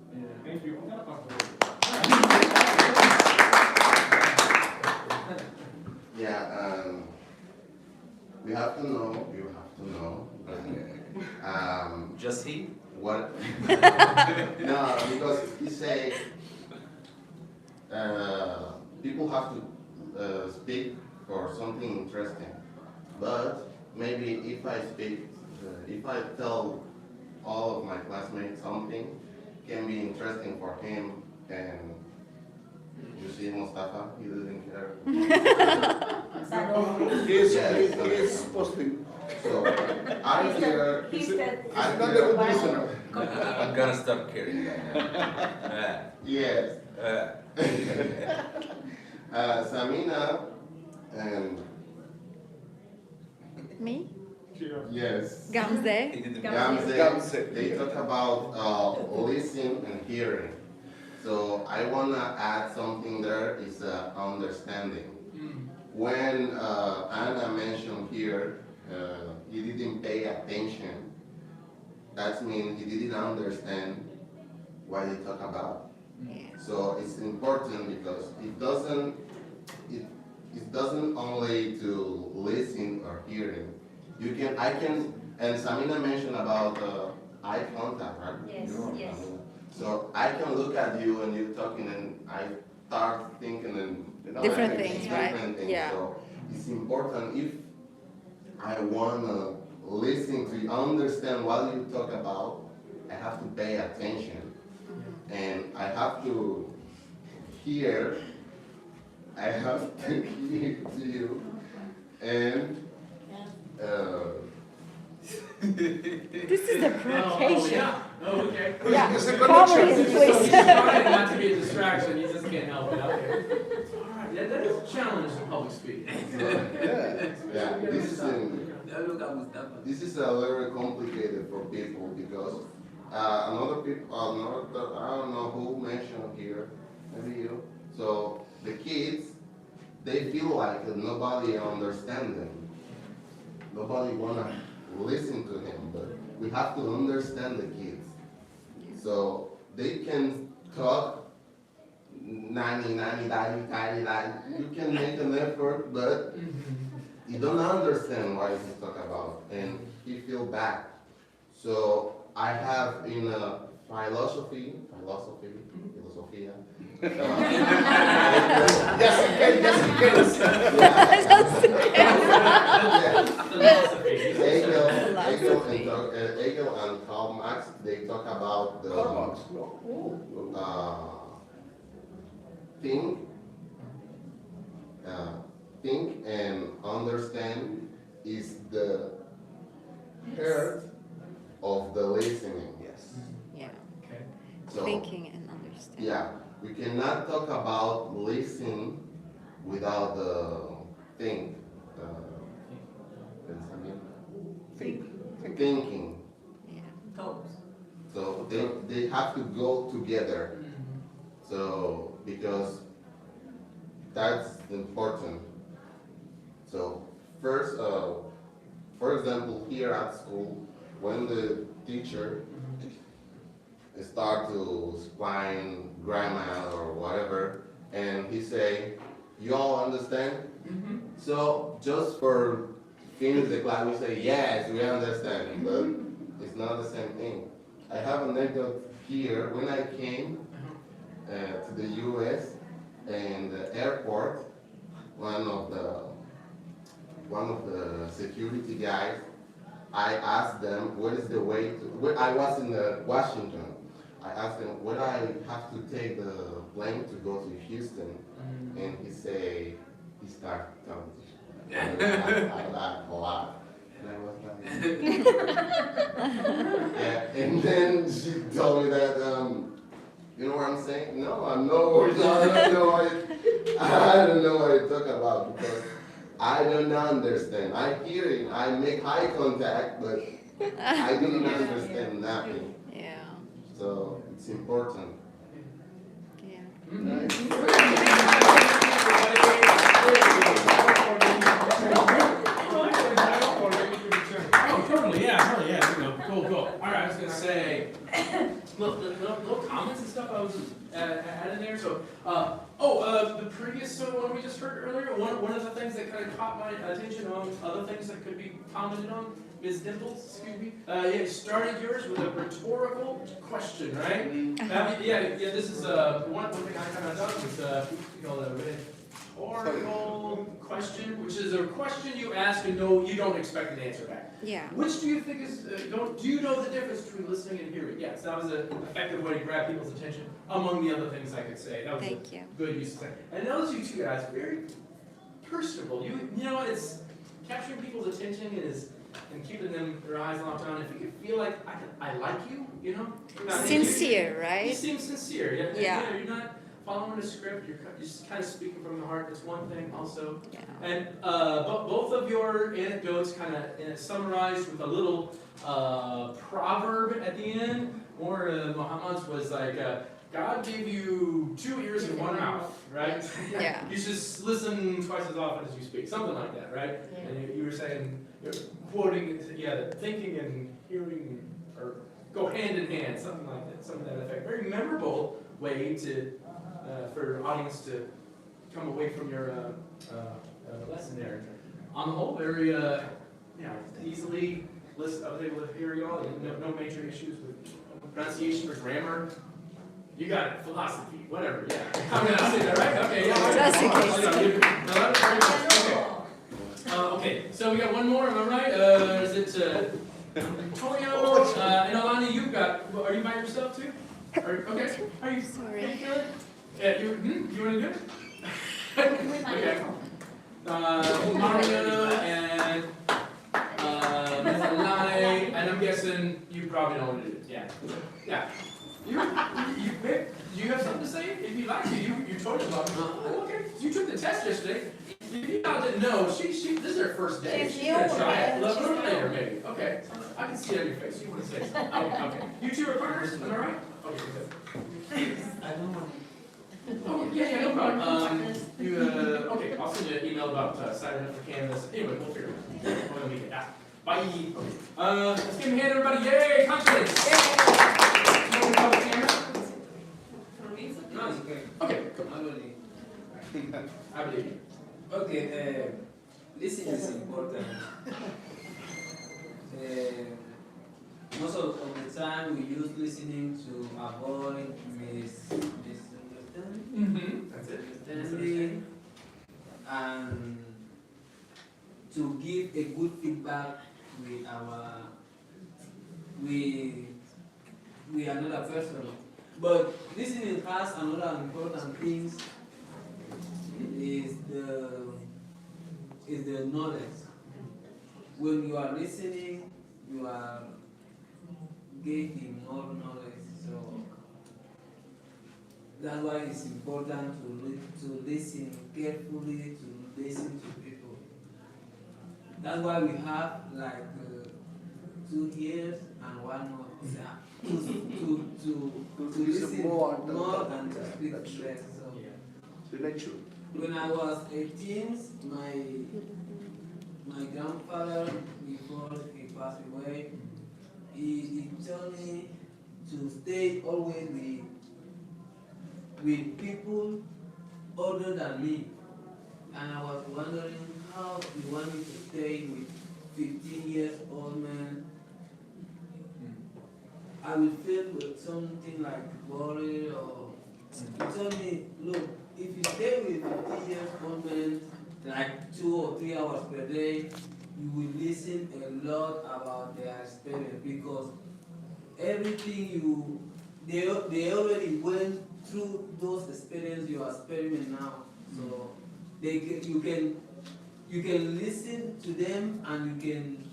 S12: Thank you. I'm gonna pass the word.
S15: Yeah, we have to know, you have to know.
S4: Just he?
S15: What? No, because he say people have to speak for something interesting. But maybe if I speak, if I tell all of my classmates something, can be interesting for him, and you see Mustafa, he doesn't care.
S6: He is posting.
S15: So I'm here. I'm
S6: not a good listener.
S4: I'm gonna start caring that.
S15: Yes. Samina and
S13: Me?
S15: yes.
S13: Gamze?
S15: Gamze, they talk about listening and hearing. So I wanna add something there is understanding. When Anna mentioned here, he didn't pay attention. That means he didn't understand what they talk about. So it's important because it doesn't only to listen or hearing. And Samina mentioned about eye contact, right?
S3: Yes,
S15: You know,
S3: yes.
S15: Samina. So I can look at you and you're talking and I start thinking and
S13: Different things, right?
S15: things.
S13: Yeah.
S15: So it's important if I wanna listen to you, understand what you talk about, I have to pay attention. And I have to hear, I have to hear to you, and
S13: This is a provocation.
S1: Oh, okay.
S13: Yeah,
S6: It's a
S13: comedy,
S6: connection.
S13: please.
S1: He's trying not to be a distraction, you just can't help it out there. Alright, yeah, that is a challenge in public speaking.
S15: yeah, this is a very complicated for people because I don't know who mentioned here, maybe you. So the kids, they feel like nobody understands them. Nobody wanna listen to him, but we have to understand the kids. So they can talk nani, daddy. You can make an effort, but you don't understand what he's talking about, and he feel bad. So I have in a philosophy, Sofia.
S6: Just in case, just in case.
S15: Hegel and Karl Marx, they talk about the think, think and understand is the heart of the listening.
S6: Yes.
S13: Yeah.
S1: Okay.
S15: So,
S13: Thinking and understanding.
S15: yeah, we cannot talk about listening without the think. Thinking.
S13: Yeah.
S15: So they have to go together. So because that's important. So first, for example, here at school, when the teacher start to explain grammar or whatever, and he say, "You all understand?" So just for finish the class, we say, "Yes, we understand," but it's not the same thing. I have an anecdote here. When I came to the U.S. and the airport, one of the security guys, I asked them, "What is the way to?" I was in Washington. I asked him, "Would I have to take the plane to go to Houston?" And he started telling me. I laughed a lot. And I was like, yeah. And then she told me that, you know what I'm saying? No, I don't know what you're talking about because I don't understand. I hear it, I make eye contact, but I didn't understand nothing.
S13: Yeah.
S15: So it's important.
S13: Yeah.
S1: Oh, totally, yeah, cool. All right, I was gonna say, little comments and stuff I was adding there. So, the previous one we just heard earlier, one of the things that kind of caught my attention on other things that could be commented on, Ms. Dimples, excuse me. You started yours with a rhetorical question, right? This is one thing I kind of thought was a rhetorical question, which is a question you ask and you don't expect an answer back.
S13: Yeah.
S1: Which do you think is, do you know the difference between listening and hearing? Yes, that was an effective way to grab people's attention, among the other things I could say. That was
S13: Thank you.
S1: good use of time. And notice you two guys, very personable. You know, it's capturing people's attention and keeping their eyes locked on. If you could feel like I like you, you know?
S13: Sincere,
S1: You
S13: right?
S1: seem sincere.
S13: Yeah.
S1: You're not following a script. You're just kind of speaking from the heart. That's one thing also.
S13: Yeah.
S1: And both of your anecdotes kind of summarized with a little proverb at the end. Or Muhammad's was like, God gave you 2 ears and 1 mouth, right?
S13: Yeah.
S1: You just listen twice as often as you speak. Something like that, right?
S3: Yeah.
S1: And you were saying, you're quoting, thinking and hearing or go hand in hand, something like that, something to that effect. Very memorable way for your audience to come away from your lesson there. On the whole, very easily I was able to hear you all. No major issues with pronunciation or grammar. You got it. Philosophy, whatever. Yeah. I'm gonna say that right. Okay. Yeah.
S13: Just in case.
S1: Okay. So we got one more. Am I right? Is it Antonio and Alani? You got? Are you by yourself too? Okay. Are you?
S13: Sorry.
S1: Yeah. You want to do it? Okay. Mario and Ms. Alani, and I'm guessing you probably know what it is. Yeah. You have something to say? If you'd like to, you told us about it. Oh, okay. You took the test yesterday. If you all didn't know, this is her first day. She's gonna try it. A little later, maybe. Okay. I can see it on your face. You want to say something? Okay. You two are partners, am I right? Okay, good.
S16: I don't want
S1: Oh, yeah, no problem. Okay, I'll send you an email about signing up for Canvas. Anyway, we'll figure it out. We'll make it out. Bye. Okay. Let's give him a hand, everybody. Yay, confidence. Okay, come on. I believe you.
S16: Okay, listening is important. Most of the time we use listening to avoid understanding.
S1: That's it.
S16: Understanding. And to give a good feedback with our with another person. But listening has another important thing is the knowledge. When you are listening, you are getting more knowledge. So that's why it's important to listen carefully, to listen to people. That's why we have like 2 years and 1 more exam to listen more than to speak less. So when I was 18, my grandfather, before he passed away, he told me to stay always with people older than me. And I was wondering how you want me to stay with 15 years old man. I will feel with something like worry or he told me, look, if you stay with 15 years old man like 2 or 3 hours per day, you will listen a lot about their experience because everything they already went through those experiences you are experiencing now. So you can listen to them and you can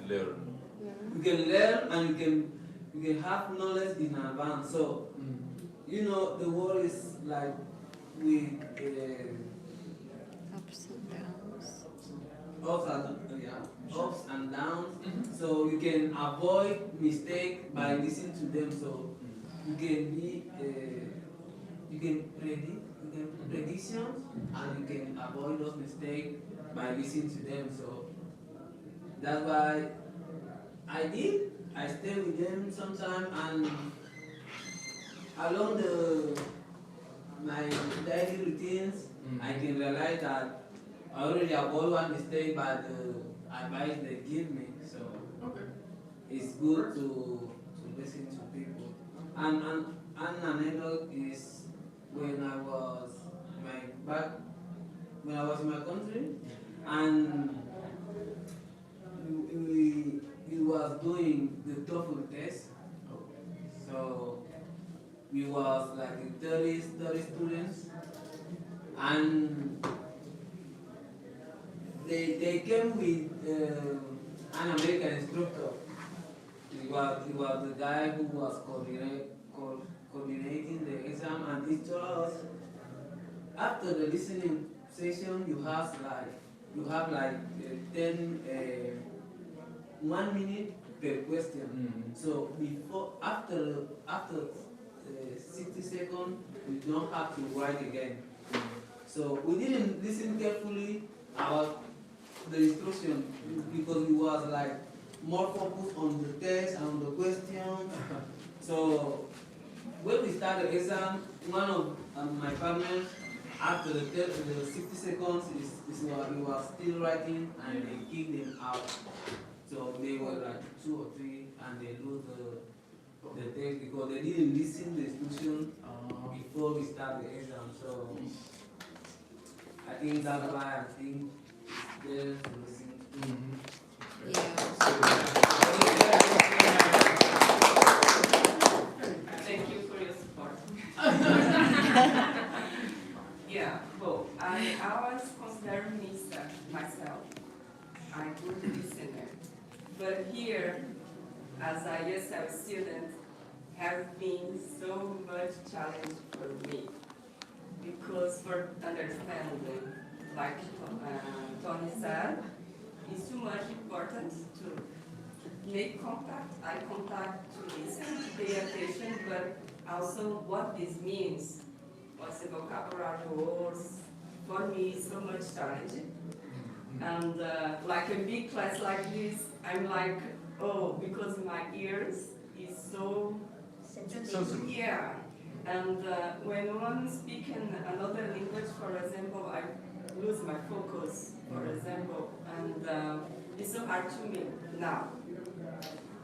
S16: learn and you can have knowledge in advance. So you know the world is like with
S13: Ups and downs.
S16: ups and downs. So you can avoid mistake by listening to them. So you can be you can predictions and you can avoid those mistakes by listening to them. So that's why I stay with them sometime and along my daily routines I can realize that I already avoid one mistake by the advice they give me. So it's good to listen to people. And an anecdote is when I was when I was in my country and we was doing the TOEFL test. So we was like 30 students and they came with an American instructor. It was the guy who was coordinating the exam and he told us after the listening session you have like 1 minute per question. So after 60 seconds we don't have to write again. So we didn't listen carefully about the instruction because we was like more focused on the test and the question. So when we started the exam, one of my partners after the 60 seconds he was still writing and they kicked him out. So they were like 2 or 3 and they lose the test because they didn't listen the instruction before we start the exam. So I think that's why I think it's there to listen.
S17: Thank you for your support. Yeah, well, I always consider myself a good listener. But here, as a ESL student, has been so much challenge for me. Because for understanding, like Tony said, it's too much important to make contact, eye contact, to listen, to pay attention, but also what this means. What's the vocabulary words? For me, it's so much challenging. And like a big class like this, I'm like, oh, because my ears is so sensitive. Yeah. And when one speaks another language, for example, I lose my focus, for example, and it's so hard to me now.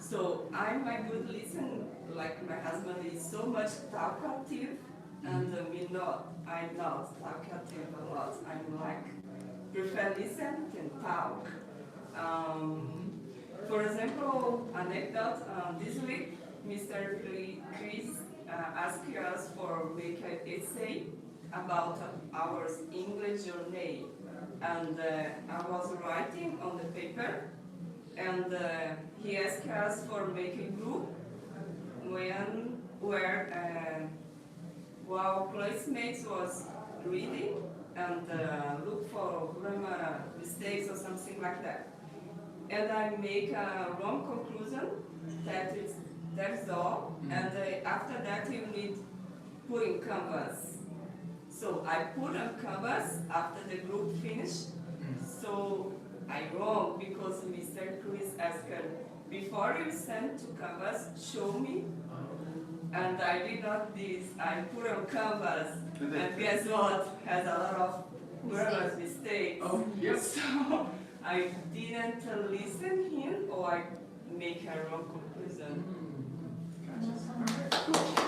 S17: So I'm a good listener, like my husband is so much talkative, and I'm not talkative a lot. I'm like, prefer listen than talk. For example, anecdote, this week, Mr. Chris asked us for make an essay about our English journey. And I was writing on the paper, and he asked us for make a group where while classmates was reading and look for grammar mistakes or something like that. And I make a wrong conclusion that's all. And after that you need put in canvas. So I put on canvas after the group finished. So I wrong because Mr. Chris asked her, before you send to canvas, show me. And I did not this. I put on canvas, and guess what? Has a lot of grammar mistakes.
S1: Oh, yes.
S17: So I didn't listen him, or I make a wrong conclusion.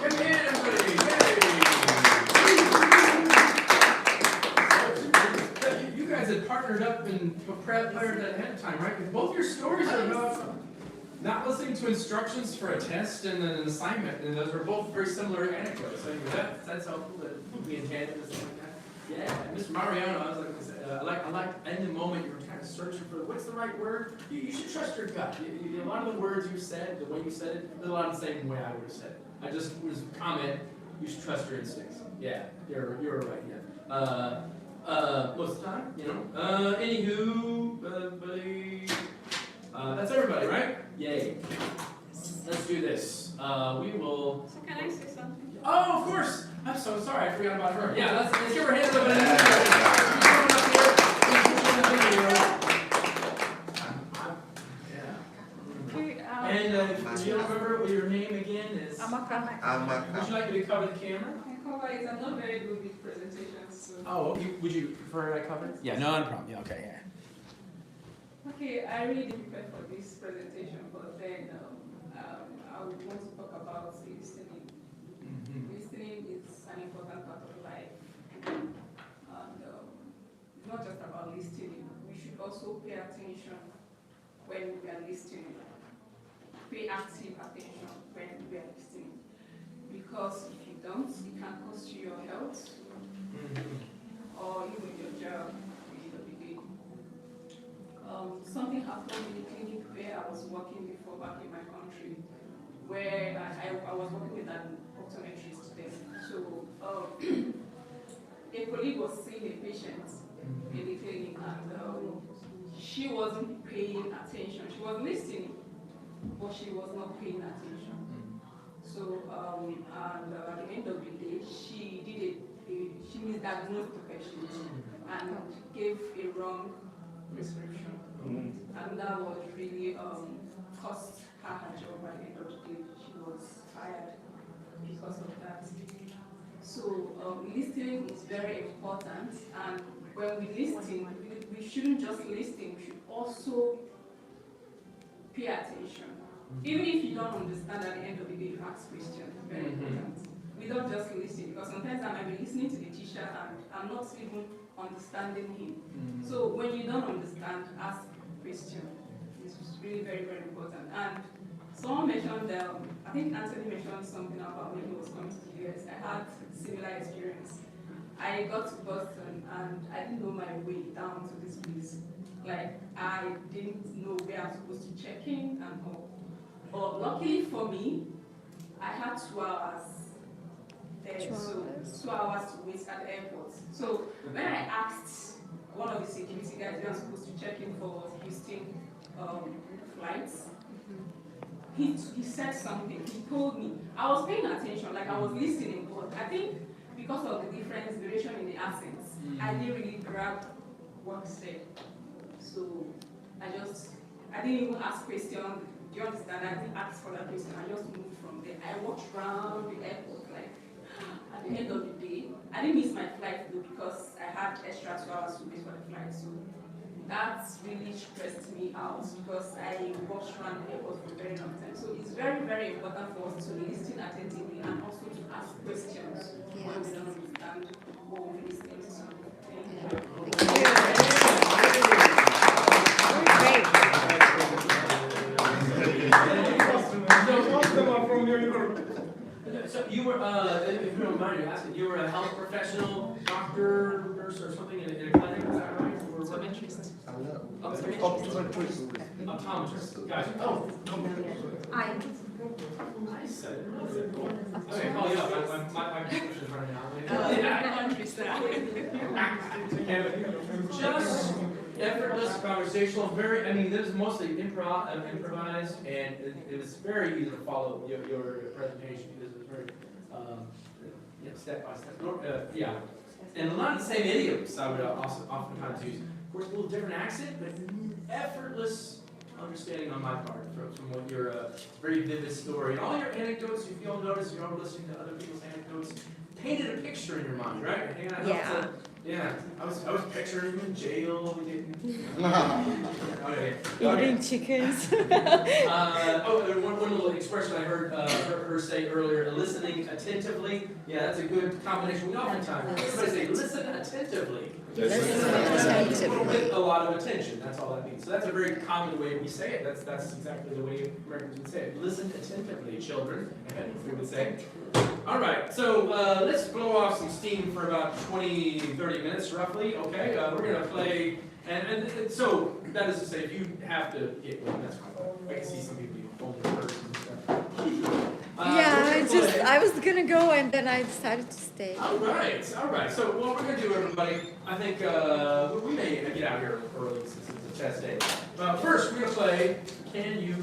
S1: Good hand, everybody! Yay! You guys had partnered up and prepared that ahead of time, right? Because both your stories are about not listening to instructions for a test and an assignment, and those are both very similar anecdotes. So that's helpful that we intended or something like that. Yeah, and Mr. Mariano, I was like, I like in the moment you were kind of searching for what's the right word. You should trust your gut. A lot of the words you said, the way you said it, there's a lot of the same way I would have said it. I just was comment. You should trust your instincts. Yeah, you're right. Yeah. Most of the time, you know. Anywho, that's everybody, right? Yay. Let's do this. We will.
S18: So can I say something?
S1: Oh, of course. I'm so sorry. I forgot about her. Yeah, let's give her hands up. And do you remember what your name again is?
S18: Amaka.
S1: Would you like me to cover the camera?
S18: I'm not very good with presentations. So.
S1: Oh, would you prefer I cover? Yeah, no problem. Yeah, okay, yeah.
S18: Okay, I really didn't prepare for this presentation, but then I would want to talk about listening. Listening is an important part of life. And it's not just about listening. We should also pay attention when we are listening. Pay active attention when we are listening. Because if you don't, it can cost you your health or even your job. Something happened in the clinic where I was working before back in my country, where I was working with an optometrist then. So a colleague was seeing a patient in the clinic, and she wasn't paying attention. She was listening, but she was not paying attention. So and at the end of the day, she misdiagnosed the patient and gave a wrong prescription. And that was really cost her job at the end of the day. She was fired because of that. So listening is very important, and when we listen, we shouldn't just listen, we should also pay attention. Even if you don't understand at the end of the day, you ask questions, very important. We don't just listen, because sometimes I might be listening to the teacher and I'm not even understanding him. So when you don't understand, ask question. It's really very, very important. And someone mentioned, I think Anthony mentioned something about when he was coming to the US. I had similar experience. I got to Boston and I didn't know my way down to this place. Like, I didn't know where I'm supposed to check in and all. But luckily for me, I had 2 hours there, so 2 hours to wait at the airport. So when I asked one of the security guys where I'm supposed to check in for Houston flights, he said something. He told me. I was paying attention, like I was listening, but I think because of the difference, variation in the accents, I didn't really grab what he said. So I didn't even ask questions. Do you understand? I didn't ask for that question. I just moved from there. I walked around the airport, like, at the end of the day. I didn't miss my flight though, because I had extra 2 hours to wait for the flight. So That's really stressed me out because I watched around the airport for a very long time. So it's very, very important for us to listen attentively and also to ask questions when we don't understand what we're listening to.
S1: So you were, if you don't mind me asking, you were a health professional, doctor, nurse, or something in a clinic, is that right?
S18: Optometrist.
S1: Optometrist, gotcha. Oh.
S14: I
S1: said it. Okay, call you up, my prescription's running out. Just effortless, conversational, very, I mean, this is mostly improvised, and it was very easy to follow your presentation, because it was very, step by step, yeah. And a lot of the same idioms I would also oftentimes use. Of course, a little different accent, but effortless understanding on my part from what your very vivid story. And all your anecdotes, if you'll notice, you're all listening to other people's anecdotes, painted a picture in your mind, right? Yeah. I was picturing him in jail.
S13: Eating chickens.
S1: One little expression I heard her say earlier, listening attentively. Yeah, that's a good combination. We oftentimes, everybody say, listen attentively.
S13: Listen attentively.
S1: With a lot of attention, that's all that means. So that's a very common way we say it. That's exactly the way Americans would say it. Listen attentively, children, we would say. All right, so let's blow off some steam for about 20, 30 minutes roughly, okay? We're going to play, and so that is to say, if you have to get one, that's fine. I can see some people holding their purse and stuff.
S13: I was gonna go and then I decided to stay.
S1: All right. So what we're gonna do, everybody, I think we may get out here early since it's a test day. First, we're gonna play Can You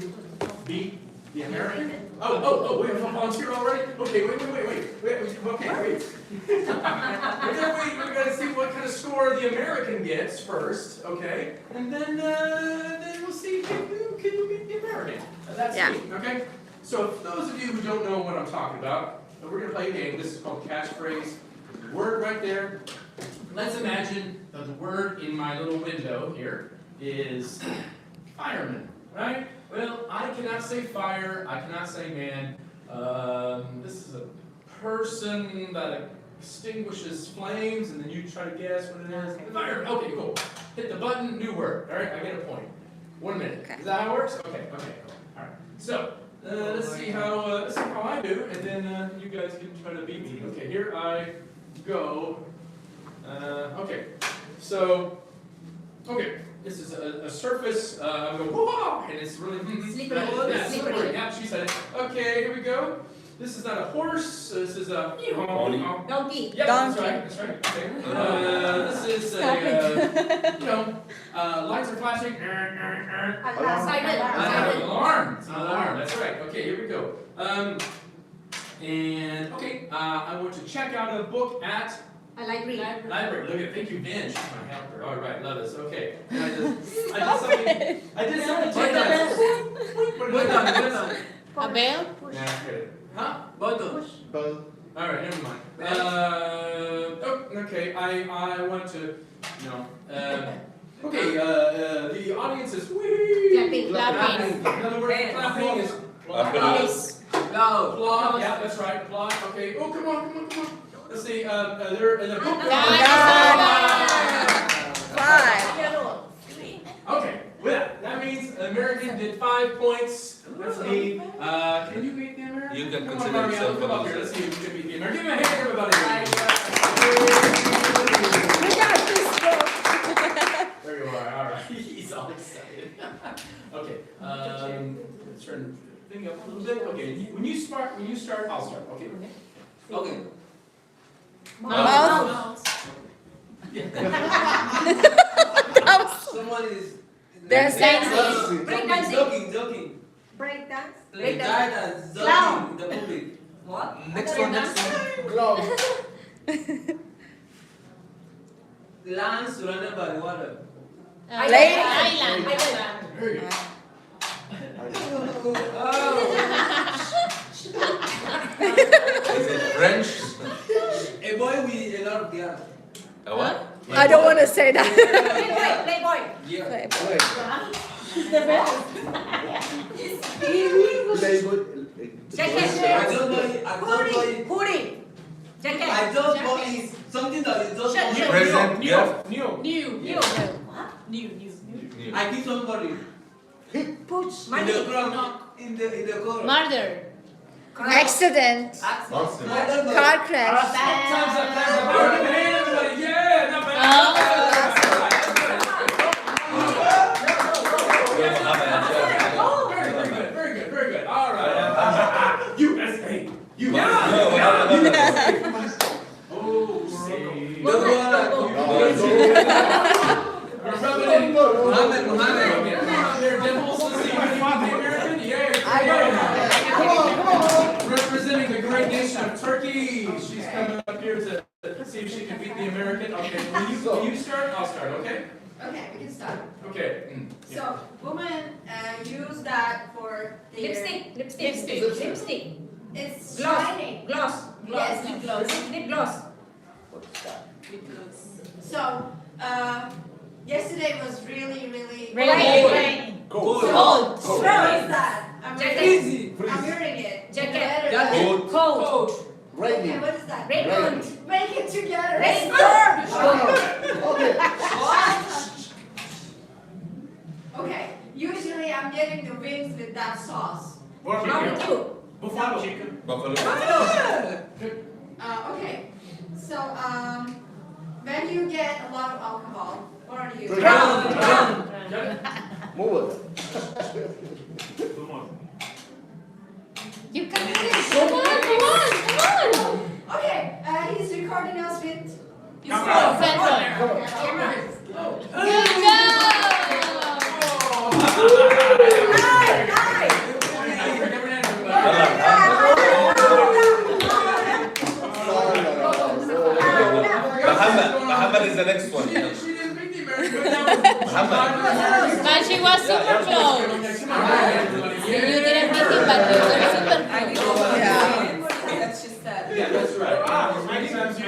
S1: Beat the American? Oh, we have a volunteer already? Okay, wait. Okay, wait. We're gonna see what kind of score the American gets first, okay? And then we'll see can you beat the American. That's me, okay? So for those of you who don't know what I'm talking about, we're going to play a game. This is called Catchphrase. Word right there. Let's imagine that the word in my little window here is fireman, right? Well, I cannot say fire. I cannot say man. This is a person that extinguishes flames, and then you try to guess what it is. Fireman. Okay, cool. Hit the button. New word. All right, I get a point. 1 minute. Okay. Is that how it works? Okay, cool. All right. So. Let's see how I do, and then you guys can try to beat me. Okay, here I go. Okay, so this is a surface. I'm going whoa, and it's really slippery. Yeah, she said it. Okay, here we go. This is not a horse. This is a
S14: donkey.
S1: Yeah, donkey. That's right. Okay. This is lights are flashing. Alarm. It's an alarm. That's right. Okay, here we go. I want to check out a book at
S14: a library.
S1: Look at, thank you, Ben. She's my helper. All right, love this. Okay. I did something.
S2: A bell?
S1: Yeah, good. Huh?
S16: Button.
S1: All right, never mind. Okay. I want to. No. Okay. The audience is clapping. Another word for clapping is applause. Applaud. Yeah, that's right. Applaud. Okay. Oh, come on. Let's see. They're in the book. Okay. Well, that means American did 5 points. That's me. Can you beat the American?
S4: You can
S1: come
S4: consider
S1: on,
S4: yourself
S1: come up here. Let's see if you can beat the American. Give me a hand, everybody.
S13: We got this,
S1: There you are. All right. He's all excited. Okay. Let's turn the thing up a little bit. Okay. When you start, I'll start. Okay.
S16: Okay.
S13: Mouse.
S16: Someone is.
S13: They're saying
S16: Joking.
S14: Break dance.
S16: Like guy that's joking in the public.
S14: What?
S16: Next one. Land surrounded by water.
S14: Island.
S4: Is it French?
S16: A boy with a lot of gas.
S4: A what?
S13: I don't want to say that.
S8: Playboy.
S3: The best.
S8: Jacket. Hoodie. Jacket.
S16: I don't know is something that you don't know.
S4: Present, yeah.
S16: New. I think somebody
S8: Push.
S16: in the ground, in the car.
S13: Murder. Accident. Car crash.
S1: Time's up. All right, give a hand, everybody. Yeah, not bad. Very good. All right. USA. Representing the great nation of Turkey. She's coming up here to see if she can beat the American. Okay, when you start, I'll start, okay?
S14: Okay, we can start.
S1: Okay.
S14: So, women use that for their
S8: Lipstick.
S14: It's
S8: Gloss.
S14: shining.
S8: Gloss.
S14: Yes, lip gloss.
S8: Lip gloss.
S14: So, yesterday was really
S8: Rain.
S14: cold. So,
S8: Cold.
S14: how is that? I'm
S8: Jacket.
S14: wearing it. I'm wearing it.
S8: Jacket.
S14: Better.
S8: Cold.
S14: Okay, what is that?
S8: Rain.
S14: Make it together.
S8: Rainstorm.
S14: Okay, usually I'm getting the wings with that sauce.
S8: Barbecue.
S1: Buffalo.
S4: Buffalo.
S14: Okay, so when you get a lot of alcohol, what are you?
S8: Brown.
S6: Move
S13: You can do it. Come on.
S14: Okay, he's recording us with his
S13: Camera. Good job.
S4: Muhammad is the next one.
S1: She didn't beat the American.
S13: But she was super close. You didn't beat him, but you were super close.
S17: That's just that.
S1: Yeah, that's right.
S12: I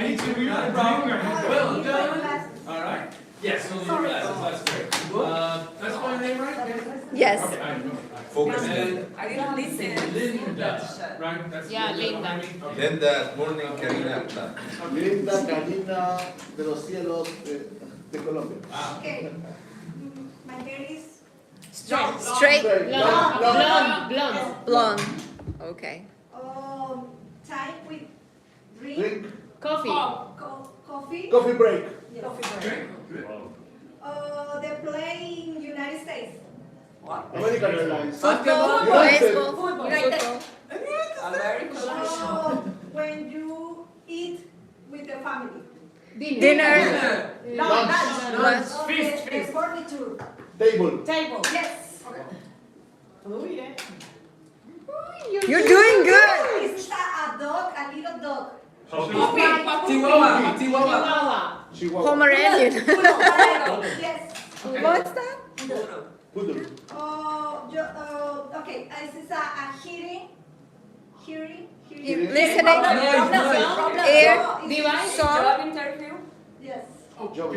S12: need to be
S1: Not a problem. Well done. All right. Yes, only your glasses. That's great. That's my name, right?
S13: Yes.
S1: Okay, I know.
S4: Focus.
S1: And
S17: I didn't listen.
S1: Linda, right? That's
S13: Yeah, Linda.
S1: Okay.
S4: Linda, morning, Karina.
S6: Linda Karina de los cielos de Colombia.
S14: Okay. My hair is
S13: Straight. Blonde. Okay.
S14: type with drink.
S6: Drink.
S13: Coffee.
S14: Coffee.
S6: Coffee break.
S14: Yes.
S1: Okay, good.
S14: They play in United States.
S6: American Airlines.
S13: Football. Baseball.
S14: United. When you eat with the family.
S13: Dinner.
S14: Lunch.
S13: Feast.
S14: Furniture.
S6: Table.
S14: Yes.
S13: You're doing good.
S14: Is a dog, a little dog?
S6: Chihuahua.
S13: Pomeranian.
S14: Yes.
S13: What's that?
S6: Poodle.
S14: Okay, this is a hearing.
S13: Listening. Ear.
S14: Device.
S13: Job
S17: interview.
S14: Yes.
S6: Job.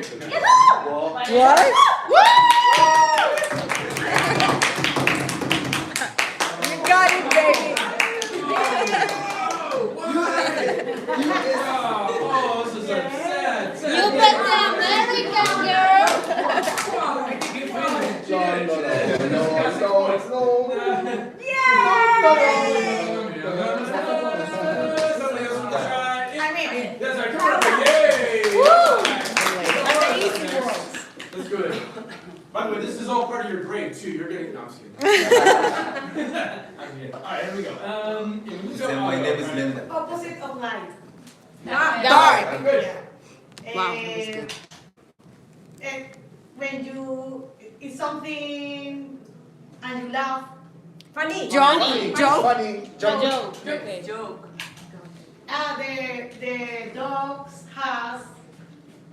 S13: What? You got it, baby.
S1: This is a sad.
S13: You bet the American girl.
S1: That's good. By the way, this is all part of your grade too. You're getting. No, I'm just kidding. All right, here we go.
S4: My name is Linda.
S8: Opposite of light.
S13: Dark.
S1: Good.
S13: Wow.
S8: When you eat something and you laugh. Funny.
S13: Joke.
S6: Funny.
S13: Joke.
S17: Joke.
S8: The dogs has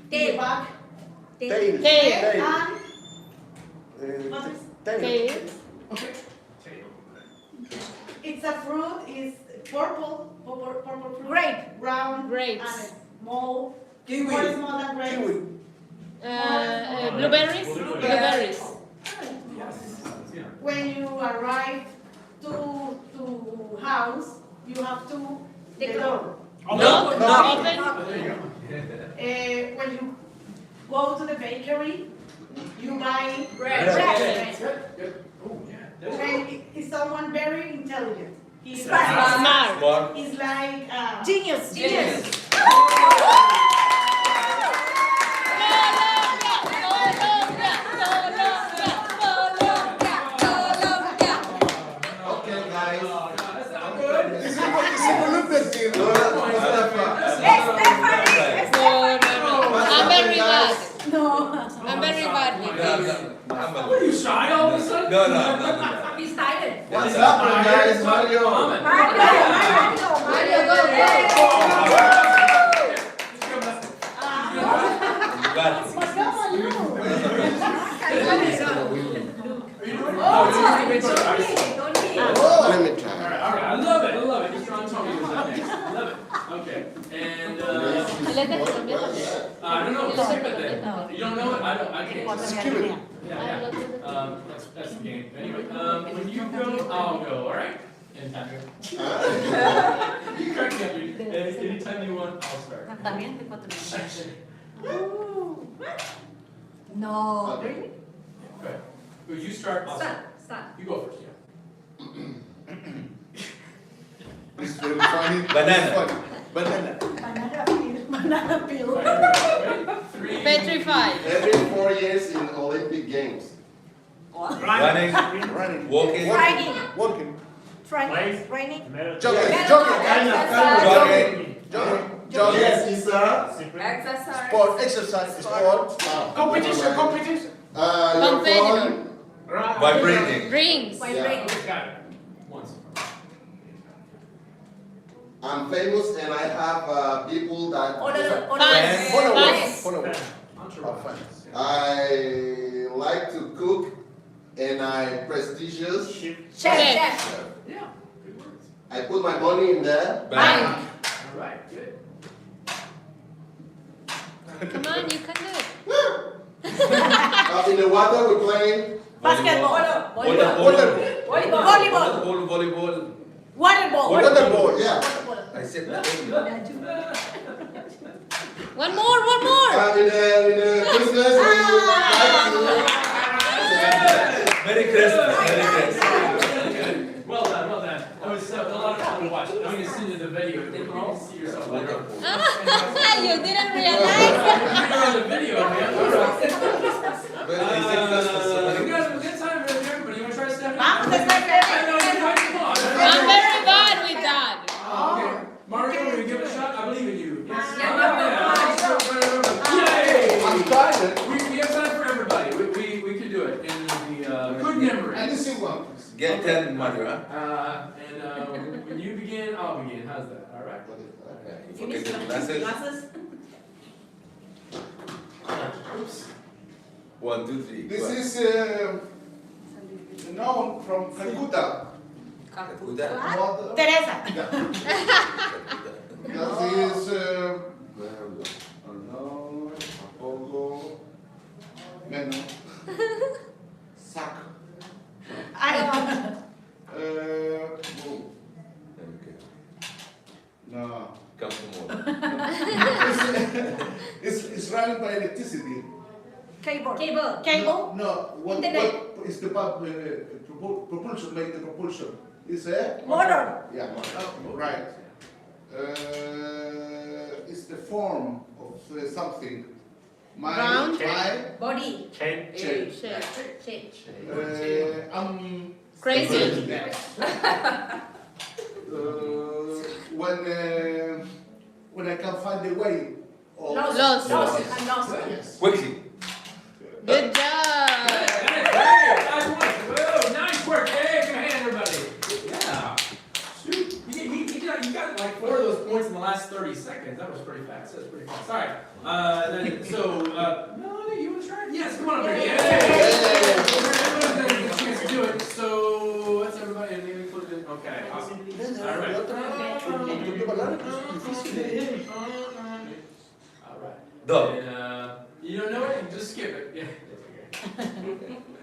S3: Tail.
S8: the back.
S6: Tail.
S13: Tail.
S8: And what is
S13: Tail.
S8: it's a fruit, is purple fruit.
S3: Grape.
S8: Round.
S13: Grapes.
S8: And small.
S16: Kiwi.
S8: More small than grapes.
S6: Kiwi.
S13: Blueberries? Blueberries.
S7: When you arrive to house, you have to the door.
S13: Knock. Open.
S7: When you go to the bakery, you buy bread. When is someone very intelligent? He's
S13: Smart.
S7: He's like
S8: Genius.
S15: Okay, guys.
S13: I'm very bad.
S8: No.
S13: I'm very bad with this.
S1: What are you shy all of a sudden?
S4: No.
S8: He's hiding.
S15: What's happening, guys? Mario.
S8: Mario, go.
S15: Let me try.
S1: All right, I love it. You're trying to tell me what's up next. I love it. Okay, and I don't know. You don't know it? I can't.
S6: Skip it.
S1: Yeah. That's the game. Anyway, when you go, I'll go. All right. And Patrick. You crack me up, dude. Anytime you want, I'll start.
S8: No.
S1: Okay. Well, you start. I'll start.
S8: Start.
S1: You go first. Yeah.
S6: It's very funny.
S4: Banana.
S6: Banana.
S8: Banana peel.
S1: Three.
S13: Petrified.
S15: Every 4 years in Olympic Games.
S4: Running. Walking.
S6: Walking.
S8: Raining.
S6: Jogging.
S15: Yes, it's a
S17: Exercise.
S6: Sport. Exercise. Sport.
S12: Competition.
S15: your phone.
S4: Vibrating.
S13: Rings.
S1: Got it. Once.
S15: I'm famous and I have people that
S13: Fans.
S15: I like to cook and I prestigious.
S13: Chef.
S1: Yeah. Good words.
S15: I put my money in there.
S13: Bank.
S1: All right. Good.
S13: Come on, you can do it.
S15: In the water we play
S8: Basketball.
S4: Volleyball.
S15: waterball. Yeah.
S4: I said
S13: One more.
S15: In the Christmas we like
S4: Merry Christmas.
S1: Well done. That was a lot of fun to watch. I'm going to send you the video. You can see yourself later.
S13: You didn't realize.
S1: You're on the video, man. You guys have a good time, everybody. You want to try Stephanie?
S13: I'm very bad with that.
S1: Okay. Mario, will you give it a shot? I believe in you. Yes.
S6: I'm tired.
S1: We have time for everybody. We can do it. And good memory.
S6: And this one, please.
S4: Get 10, Mario.
S1: And when you begin, I'll begin. How's that? All right.
S4: Forget the glasses.
S1: Oops.
S4: 1, 2, 3.
S6: This is known from Calcutta.
S4: Calcutta.
S8: Teresa.
S6: That is Apollo, Meno, Sac. No.
S4: Come to more.
S6: It's running by electricity.
S8: Cable.
S6: No, what is the propulsion? Make the propulsion. Is a
S8: Motor.
S6: Yeah, right. It's the form of something.
S13: Round.
S8: Body.
S6: Shape. I'm
S13: Crazy.
S6: When I can find the way.
S13: Lost.
S6: Yes.
S4: Quickly.
S13: Good job.
S1: Nice work. Hey, give a hand, everybody. Yeah. Shoot. You got like 4 of those points in the last 30 seconds. That was pretty fast. All right. Melanie, you want to try it? Yes, come on up here. Yeah. Everyone's got a chance to do it. So, that's everybody. Okay. Awesome. All right. All right.
S4: Dog.
S1: And, you don't know it? You just skip it, yeah.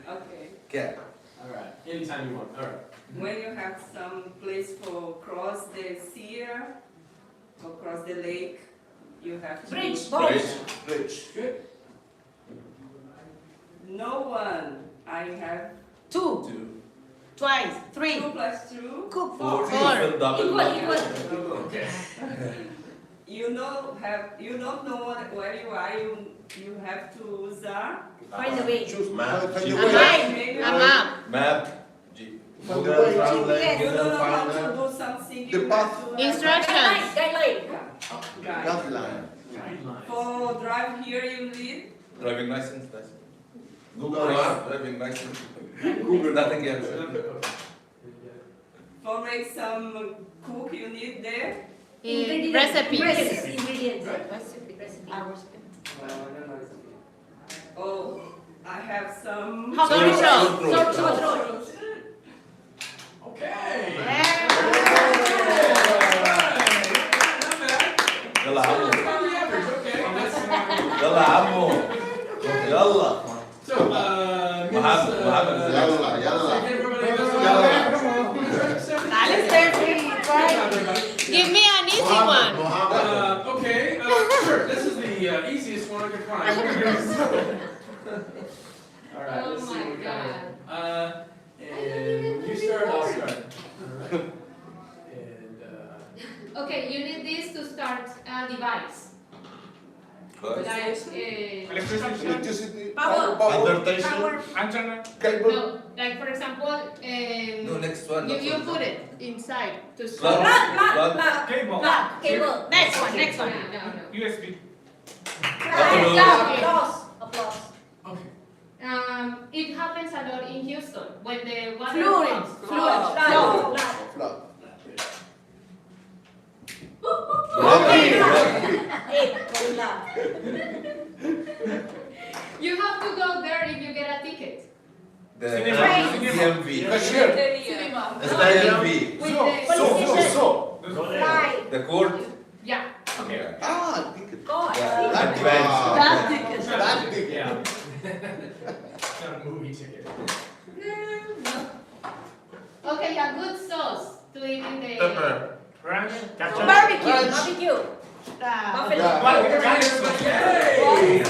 S17: Okay.
S4: Okay.
S1: All right, anytime you want, all right.
S17: When you have some place for cross the sea or cross the lake, you have to.
S3: Bridge.
S15: Bridge.
S1: Good.
S17: No one. I have
S3: Two. Twice. Three.
S17: 2 plus 2.
S3: Cook.
S4: Four.
S3: Four.
S4: Double.
S3: Equal.
S1: Okay.
S17: You don't know where you are. You have to
S3: Find the way.
S15: Choose map.
S3: A map.
S4: Map.
S15: Google
S3: GPS.
S15: Translate.
S17: You don't know how
S15: Find
S17: to do something.
S15: the
S17: You
S15: path.
S17: have to
S13: Instructions.
S3: Guideline.
S17: Guide.
S15: Guideline.
S1: Guidelines.
S17: For drive here, you need
S4: Driving license.
S15: Google
S4: No,
S15: Map.
S4: driving license. Google nothing else.
S17: for make some cook. You need there.
S13: Recipes.
S3: Ingredients.
S17: Oh, I have some.
S3: Control.
S1: Okay.
S4: يلا عمو.
S1: Above the average, okay.
S4: يلا عمو. يلا.
S1: So,
S4: محمد.
S15: Yalla, yalla.
S13: Give me an easy one.
S1: Okay, sure, this is the easiest one I could find. All right,
S2: Oh
S1: let's see
S2: my
S1: what we got here.
S2: God.
S1: And you start, I'll start. All right. And,
S2: Okay, you need this to start a device. Like,
S15: Electricity.
S3: Power.
S15: Advertisement.
S12: Antenna.
S15: Cable.
S2: no, like for example,
S4: No, next one.
S2: you put it inside to
S4: Plug.
S2: start.
S4: Plug.
S12: Cable.
S3: Cable. Next one.
S2: No.
S12: USB.
S3: Applause.
S1: okay.
S2: It happens a lot in Houston when the water
S3: Fluid.
S2: comes.
S3: Flood.
S15: Flood.
S2: You have to go there if you get a ticket.
S4: The DMV.
S15: Cashier.
S2: Cinema.
S4: It's the DMV.
S2: With the
S15: So.
S9: Go there.
S4: The court.
S2: yeah.
S1: Okay.
S15: Ah, ticket.
S4: Advance.
S15: That ticket.
S1: Yeah. Not a movie ticket.
S2: Okay, a good sauce to eat in the.
S15: Pepper.
S12: Ranch. Ketchup.
S3: Barbecue. Buffalo.
S1: Yay!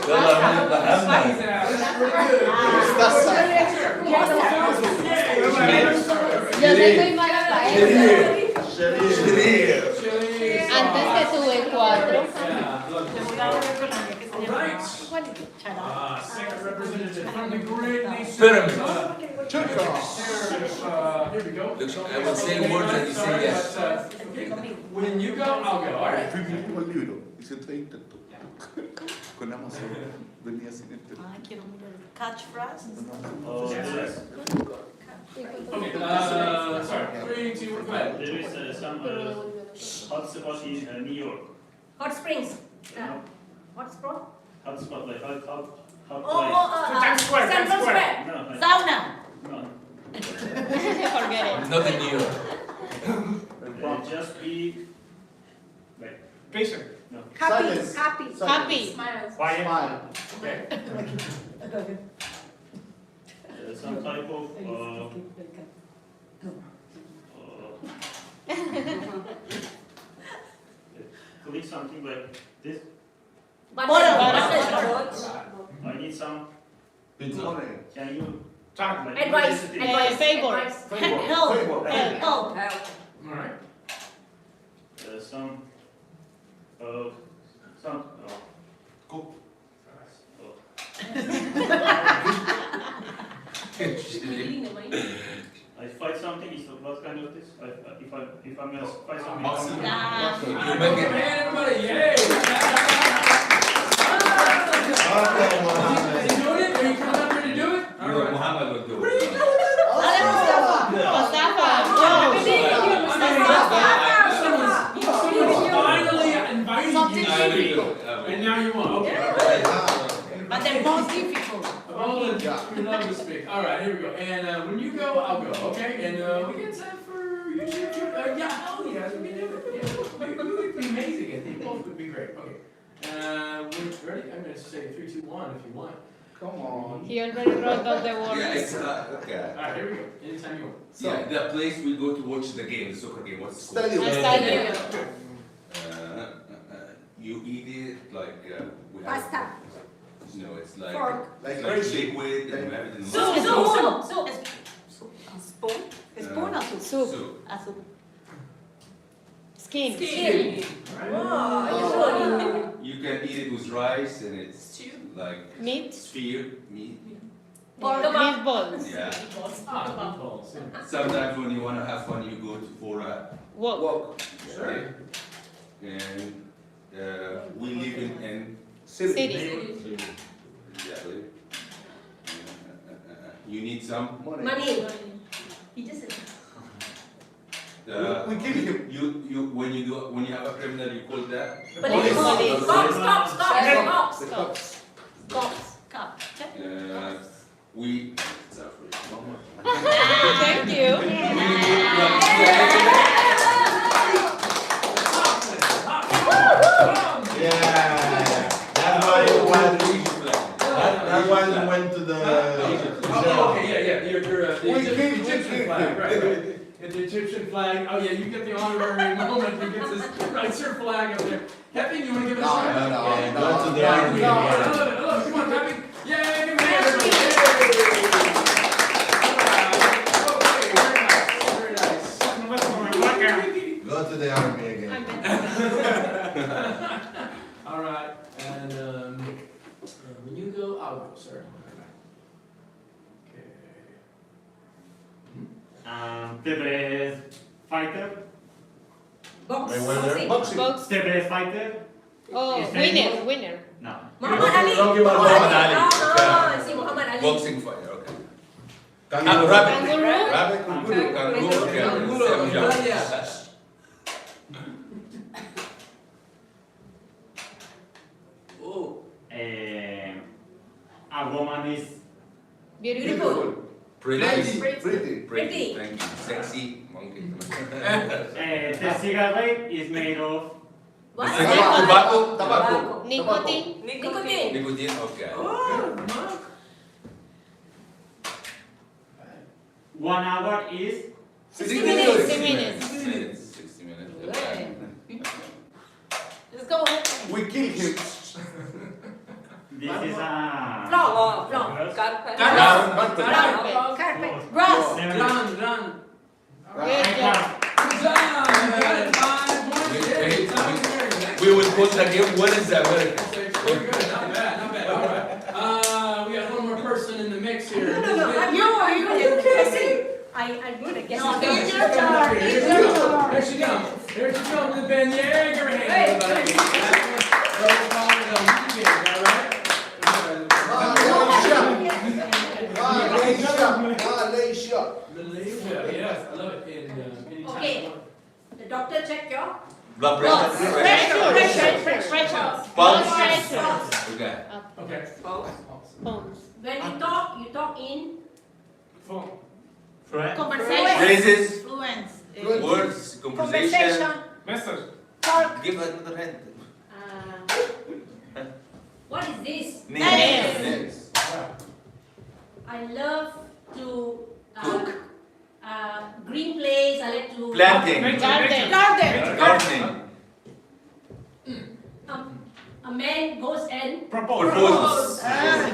S4: يلا من الأهم.
S13: Yo soy mala para eso.
S15: Sharir.
S13: Antes que tuve 4.
S1: Second representative from the great nation.
S4: Pyramid.
S1: Here we go.
S4: I will say words and you say yes.
S1: When you go, I'll go. All right.
S6: Un libro y se trae intento. Con Amazon venía sin intento.
S3: Catch phrase.
S9: Oh, yes.
S1: Okay, sorry. 3, 2, 1, go ahead.
S9: There is some hot spot in New York.
S3: Hot springs.
S9: No,
S3: Hot spot.
S9: hot spot like hot place.
S12: Times Square.
S3: Central Square.
S9: No, like,
S3: Sauna.
S9: no.
S13: Forget it.
S4: Not in New York.
S9: Just be like
S12: Patient.
S9: no.
S15: Silence.
S13: Happy.
S12: Quiet.
S15: Smile.
S1: Okay.
S9: Some type of click something like this. I need some.
S15: Pizza.
S9: Can you
S12: Time.
S9: like
S3: Advice.
S9: electricity?
S13: Favor.
S3: Help.
S15: Help.
S3: Help.
S1: All right.
S9: Some
S15: Cook.
S9: I fight something. Is what kind of this? If I'm gonna fight something.
S15: Boxing.
S4: You make it.
S1: Man, everybody, yay! You doing it? Are you coming up here to do it? All right.
S4: Muhammad will do
S1: What are you
S4: it.
S1: doing this? Someone's finally invited you. And now you want, okay.
S3: But they're most difficult.
S1: Of all the, we love to speak. All right, here we go. And when you go, I'll go, okay? And we can set for you two. Yeah, hell yeah, we can do it. Yeah, we would be amazing. I think both would be great. Okay. We're ready? I'm gonna say 3, 2, 1 if you want.
S6: Come on.
S13: He already wrote down the words.
S4: Yeah, it's okay.
S1: Alright, here we go. Anytime you want. So,
S4: Yeah, the place we go to watch the game, the soccer game. What's it called?
S6: Stadium.
S4: You eat it like we have.
S8: Pasta.
S4: No, it's like
S8: Fork.
S4: like
S6: Rice.
S4: liquid and we have it in
S8: Soup,
S4: mouth.
S8: soup, spoon. Spoon or soup?
S13: Soup.
S4: Soup.
S8: A soup.
S13: Skin.
S8: Wow,
S4: You can eat it with rice and it's like
S13: Meat.
S4: sphere meat.
S13: Meatballs.
S4: Yeah.
S1: meatballs. Yeah.
S4: Sometimes when you want to have fun, you go for a
S13: Walk.
S6: Walk.
S4: yeah. And we live in
S13: City.
S4: exactly. You need some
S3: Money. He just said.
S6: We kill him.
S4: You when you have a criminal, you call that
S3: Police.
S13: Stop.
S3: Stop.
S4: we.
S13: Thank you.
S15: Yeah, that's why that one went to the.
S1: Okay, yeah. You're the
S6: We kill
S1: Egyptian flag, right. The Egyptian flag. Oh yeah, you get the honorary moment. You get this right your flag up there. Kevin, you want to give it a shot?
S15: Go to the army.
S1: No, come on, Kevin. Yay, give me everybody. Very nice.
S15: Go to the army again.
S1: All right, and when you go, I'll go, sir.
S10: Table fighter.
S6: Boxing.
S13: Box.
S10: Table fighter.
S13: Oh,
S10: Is there
S13: winner.
S10: No.
S3: Muhammad Ali.
S15: Muhammad Ali.
S3: No, see Muhammad Ali.
S4: Boxing fighter. Okay.
S15: Kangaroo.
S4: Rabbit.
S13: Kangaroo.
S4: Kangaroo.
S1: Yeah. Oh.
S10: A woman is
S13: Beautiful.
S4: Pretty.
S3: Pretty.
S4: Thank you. Sexy monkey.
S10: the cigarette is made of
S3: What?
S4: Tobacco.
S13: Nicotine.
S3: Nicotine.
S4: Nicotine. Okay.
S1: Oh, Mark.
S10: 1 hour is
S6: 60
S13: minutes. 60
S6: minutes.
S13: minutes.
S4: 60 minutes. Okay.
S3: Let's go.
S6: We kill him.
S10: this is a
S3: Floor.
S6: Carpet.
S3: Carpet. Grass.
S1: Run.
S13: Good job.
S1: Good job. You got it. 5 points. Yeah, sounds very
S4: We will put the game. What is America?
S1: Very good. Not bad. All right. We got one more person in the mix here.
S3: No. You're guessing. I'm good at guessing.
S1: No, it's your turn. Here she comes. Here she comes with Ben Yeager. Hey, everybody. Malaysia. Yes, I love it.
S3: Okay. The doctor check your
S4: Blood
S3: pressure.
S4: Pulse.
S13: Pulse.
S4: Okay.
S1: Okay.
S13: Bones.
S3: When you talk in
S1: Phone.
S3: conversation.
S4: Phrases.
S3: Fluence.
S4: Words. Conversation.
S12: Message.
S4: Give another hand.
S3: What is this?
S4: Names.
S3: I love to green place. I like to
S4: Planting.
S13: Garden.
S3: A man goes and
S4: Propose.
S3: uh,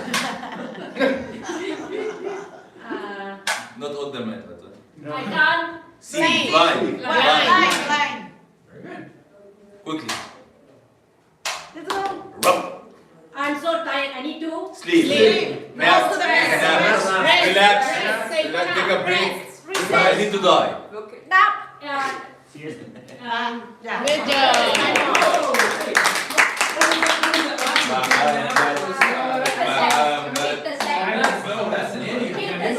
S4: Not all the men, but
S3: I can
S4: see. Fly.
S1: Very good.
S4: Quickly.
S3: Let's go.
S4: Rub.
S3: I'm so tired. I need to
S4: Sleep. Nap.
S3: Go to the bed.
S4: Nap. Relax. Take a break. I need to die.
S3: Nap.
S13: Good job.
S1: That's an idiom.
S3: Give it a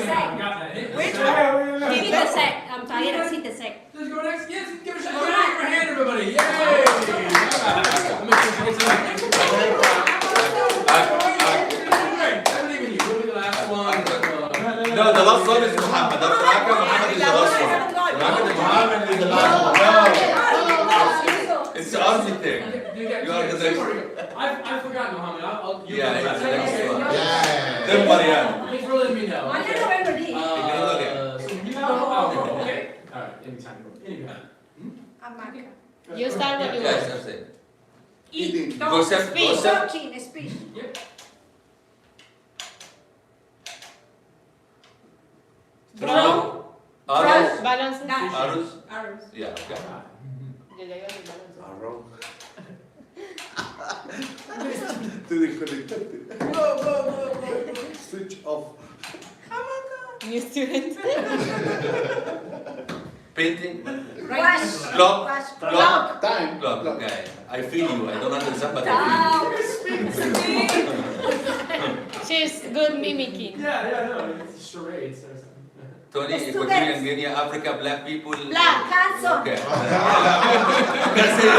S3: sec. I'm tired. I sit a sec.
S1: Let's go next. Yes, give a shot. Give a hand, everybody. Yay! Let me see. I believe in you. We'll be the last one.
S4: No, the last one is Muhammad. After Aka, Muhammad is the last one. Muhammad is the last one. No. It's us. architect.
S1: You
S4: You are the next.
S1: I forgot, Mohammed. I'll. You
S4: Yeah,
S1: go
S4: yeah,
S1: back.
S4: the next
S1: Okay.
S4: one.
S15: Yeah.
S4: Then Mariam.
S1: Thanks for letting me know.
S8: I
S1: Okay.
S8: don't remember this.
S1: So you know, okay. All right. Anytime you want. Anytime.
S8: Amaka.
S13: You start when you
S4: Yes,
S13: want.
S4: that's it.
S15: Eating.
S4: Gossip, gossip.
S8: Talking, speech.
S1: Yep.
S13: From.
S4: Arrows.
S13: Balance.
S4: Arrows.
S8: Arrows.
S4: Yeah, okay.
S13: Yo ya iba a decir balance.
S15: Arrow. To the connected. Switch off.
S13: New student.
S4: Painting.
S8: Wash.
S4: Clock.
S8: Wash.
S4: Clock.
S15: Time.
S4: Clock. Okay. I feel you. I don't understand, but I
S13: She's good mimicking.
S1: Yeah, no, it's charades.
S4: feel you. Tony, Equatorial Guinea, Africa, black people.
S8: Black, handsome.
S4: Okay. That's it.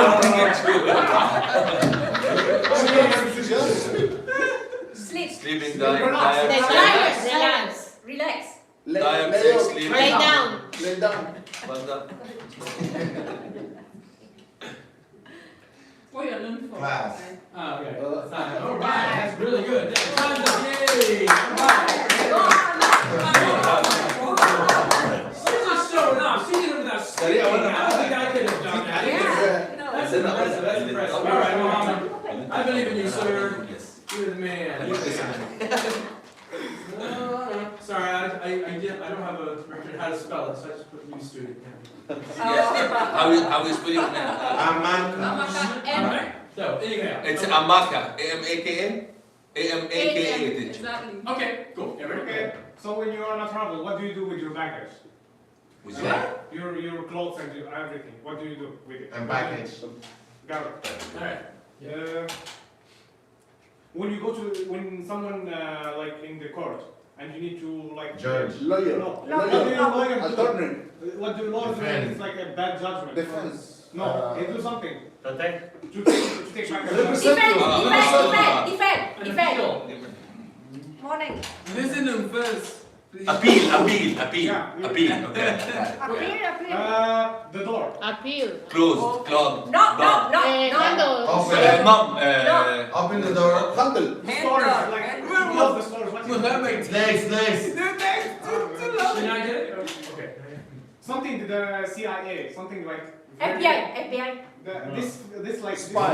S8: Sleep.
S4: Sleeping, dying,
S13: Stay
S4: tired,
S13: relax. Relax.
S8: Relax.
S4: tired, sick, sleep.
S13: Lay down.
S6: Lay down.
S4: What's that?
S18: What you're learning for?
S15: Class.
S1: Oh, okay. All right. That's really good. Time's up. Yay. All right. She's just showing off. She did it without speaking. I don't think I could have done that. That's impressive. That's impressive. All right, Mohammed. I believe in you, sir. You're the man. Sorry, I don't have a record how to spell it, so I just put new student.
S4: How is spelling it now?
S1: All right. So, anyhow.
S4: It's Amaka. A-M-A-K-A? A-M-A-K-A.
S18: Exactly.
S1: Okay, cool.
S12: Okay. So when you're on a travel, what do you do with your baggage?
S4: With
S12: Your clothes and your everything. What do you do with it?
S15: And package.
S12: Got it.
S1: All right.
S12: When someone like in the court and you need to like
S15: Judge.
S6: Lawyer.
S12: No. What do your lawyer do?
S6: Attorney.
S12: What do lawyers do?
S15: Defend.
S12: It's like a bad judgment.
S6: Defense.
S12: No, they do something
S10: Protect.
S12: to take back the judgment.
S8: Defend. Morning.
S16: Listen to him first.
S4: Appeal.
S12: Yeah.
S4: Appeal, okay.
S8: Appear.
S12: The door.
S13: Appeal.
S4: Closed, clogged.
S8: No.
S13: Handle.
S4: Mom,
S15: Open the door.
S6: Handle.
S12: Stores, like close the stores. What you do?
S15: Legs.
S1: Did I get it? Okay.
S12: Something to the CIA, something like
S8: FBI.
S12: This like
S6: Spy.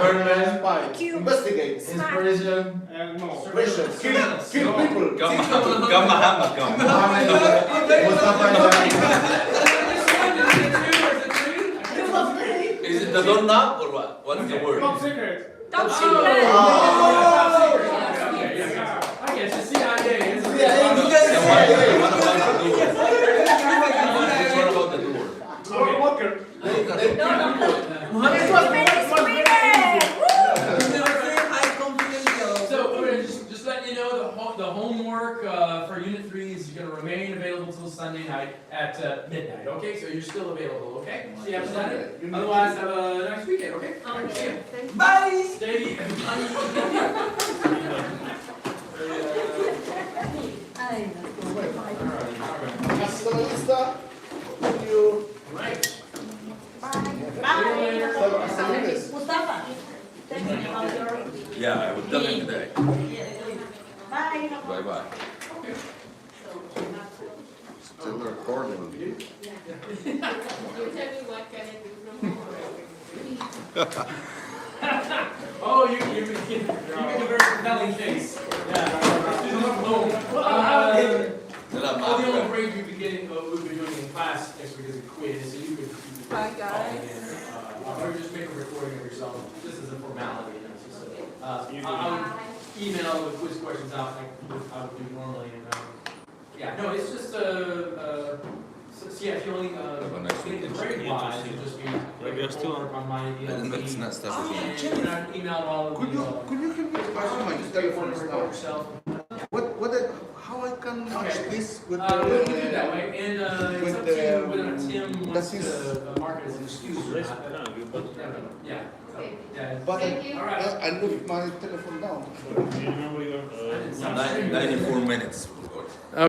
S6: Spy. Investigate.
S15: Inspiration.
S12: no.
S6: Pressure. Kill people.
S4: come.
S15: Mustafa.
S4: Is it the doorknob or what? What's the word?
S12: Top secret.
S8: Top secret.
S1: I guess the CIA is
S4: What about the door?
S12: Walker.
S1: So, just letting you know, the homework for Unit 3 is going to remain available till Sunday night at midnight, okay? So you're still available, okay? So you haven't done it? Otherwise, have a nice weekend, okay? See ya.
S16: Bye!
S1: Stay.
S6: Hasta la vista. Thank you.
S1: Right.
S8: Mustafa. Tell me about your.
S4: Yeah, I will tell him today.
S8: Bye.
S4: Bye.
S15: Still recording.
S2: You tell me what can I do from home.
S1: Oh, you make a very compelling case. Yeah. All the only grade you've been getting, we've been doing in class next week is a quiz, so you could.
S18: Bye, guys.
S1: Or just make a recording of yourself, just as a formality. I would email the quiz questions out like I would do normally. And, yeah, no, it's just so yeah, if you only grade wise, it'd just be like a homework on my
S4: That's not stuff.
S1: and I emailed all of
S6: Could you give me a question? My telephone is down.
S1: yourself.
S6: How I can match this with
S1: We'll do it that way, and it's up to you whether Tim wants
S6: that is-
S1: to mark it as an excuse or not. Yeah.
S2: Okay.
S1: Yeah.
S6: But
S2: Thank you.
S1: All right.
S6: I left my telephone down.
S10: Do you remember your?
S4: 94 minutes.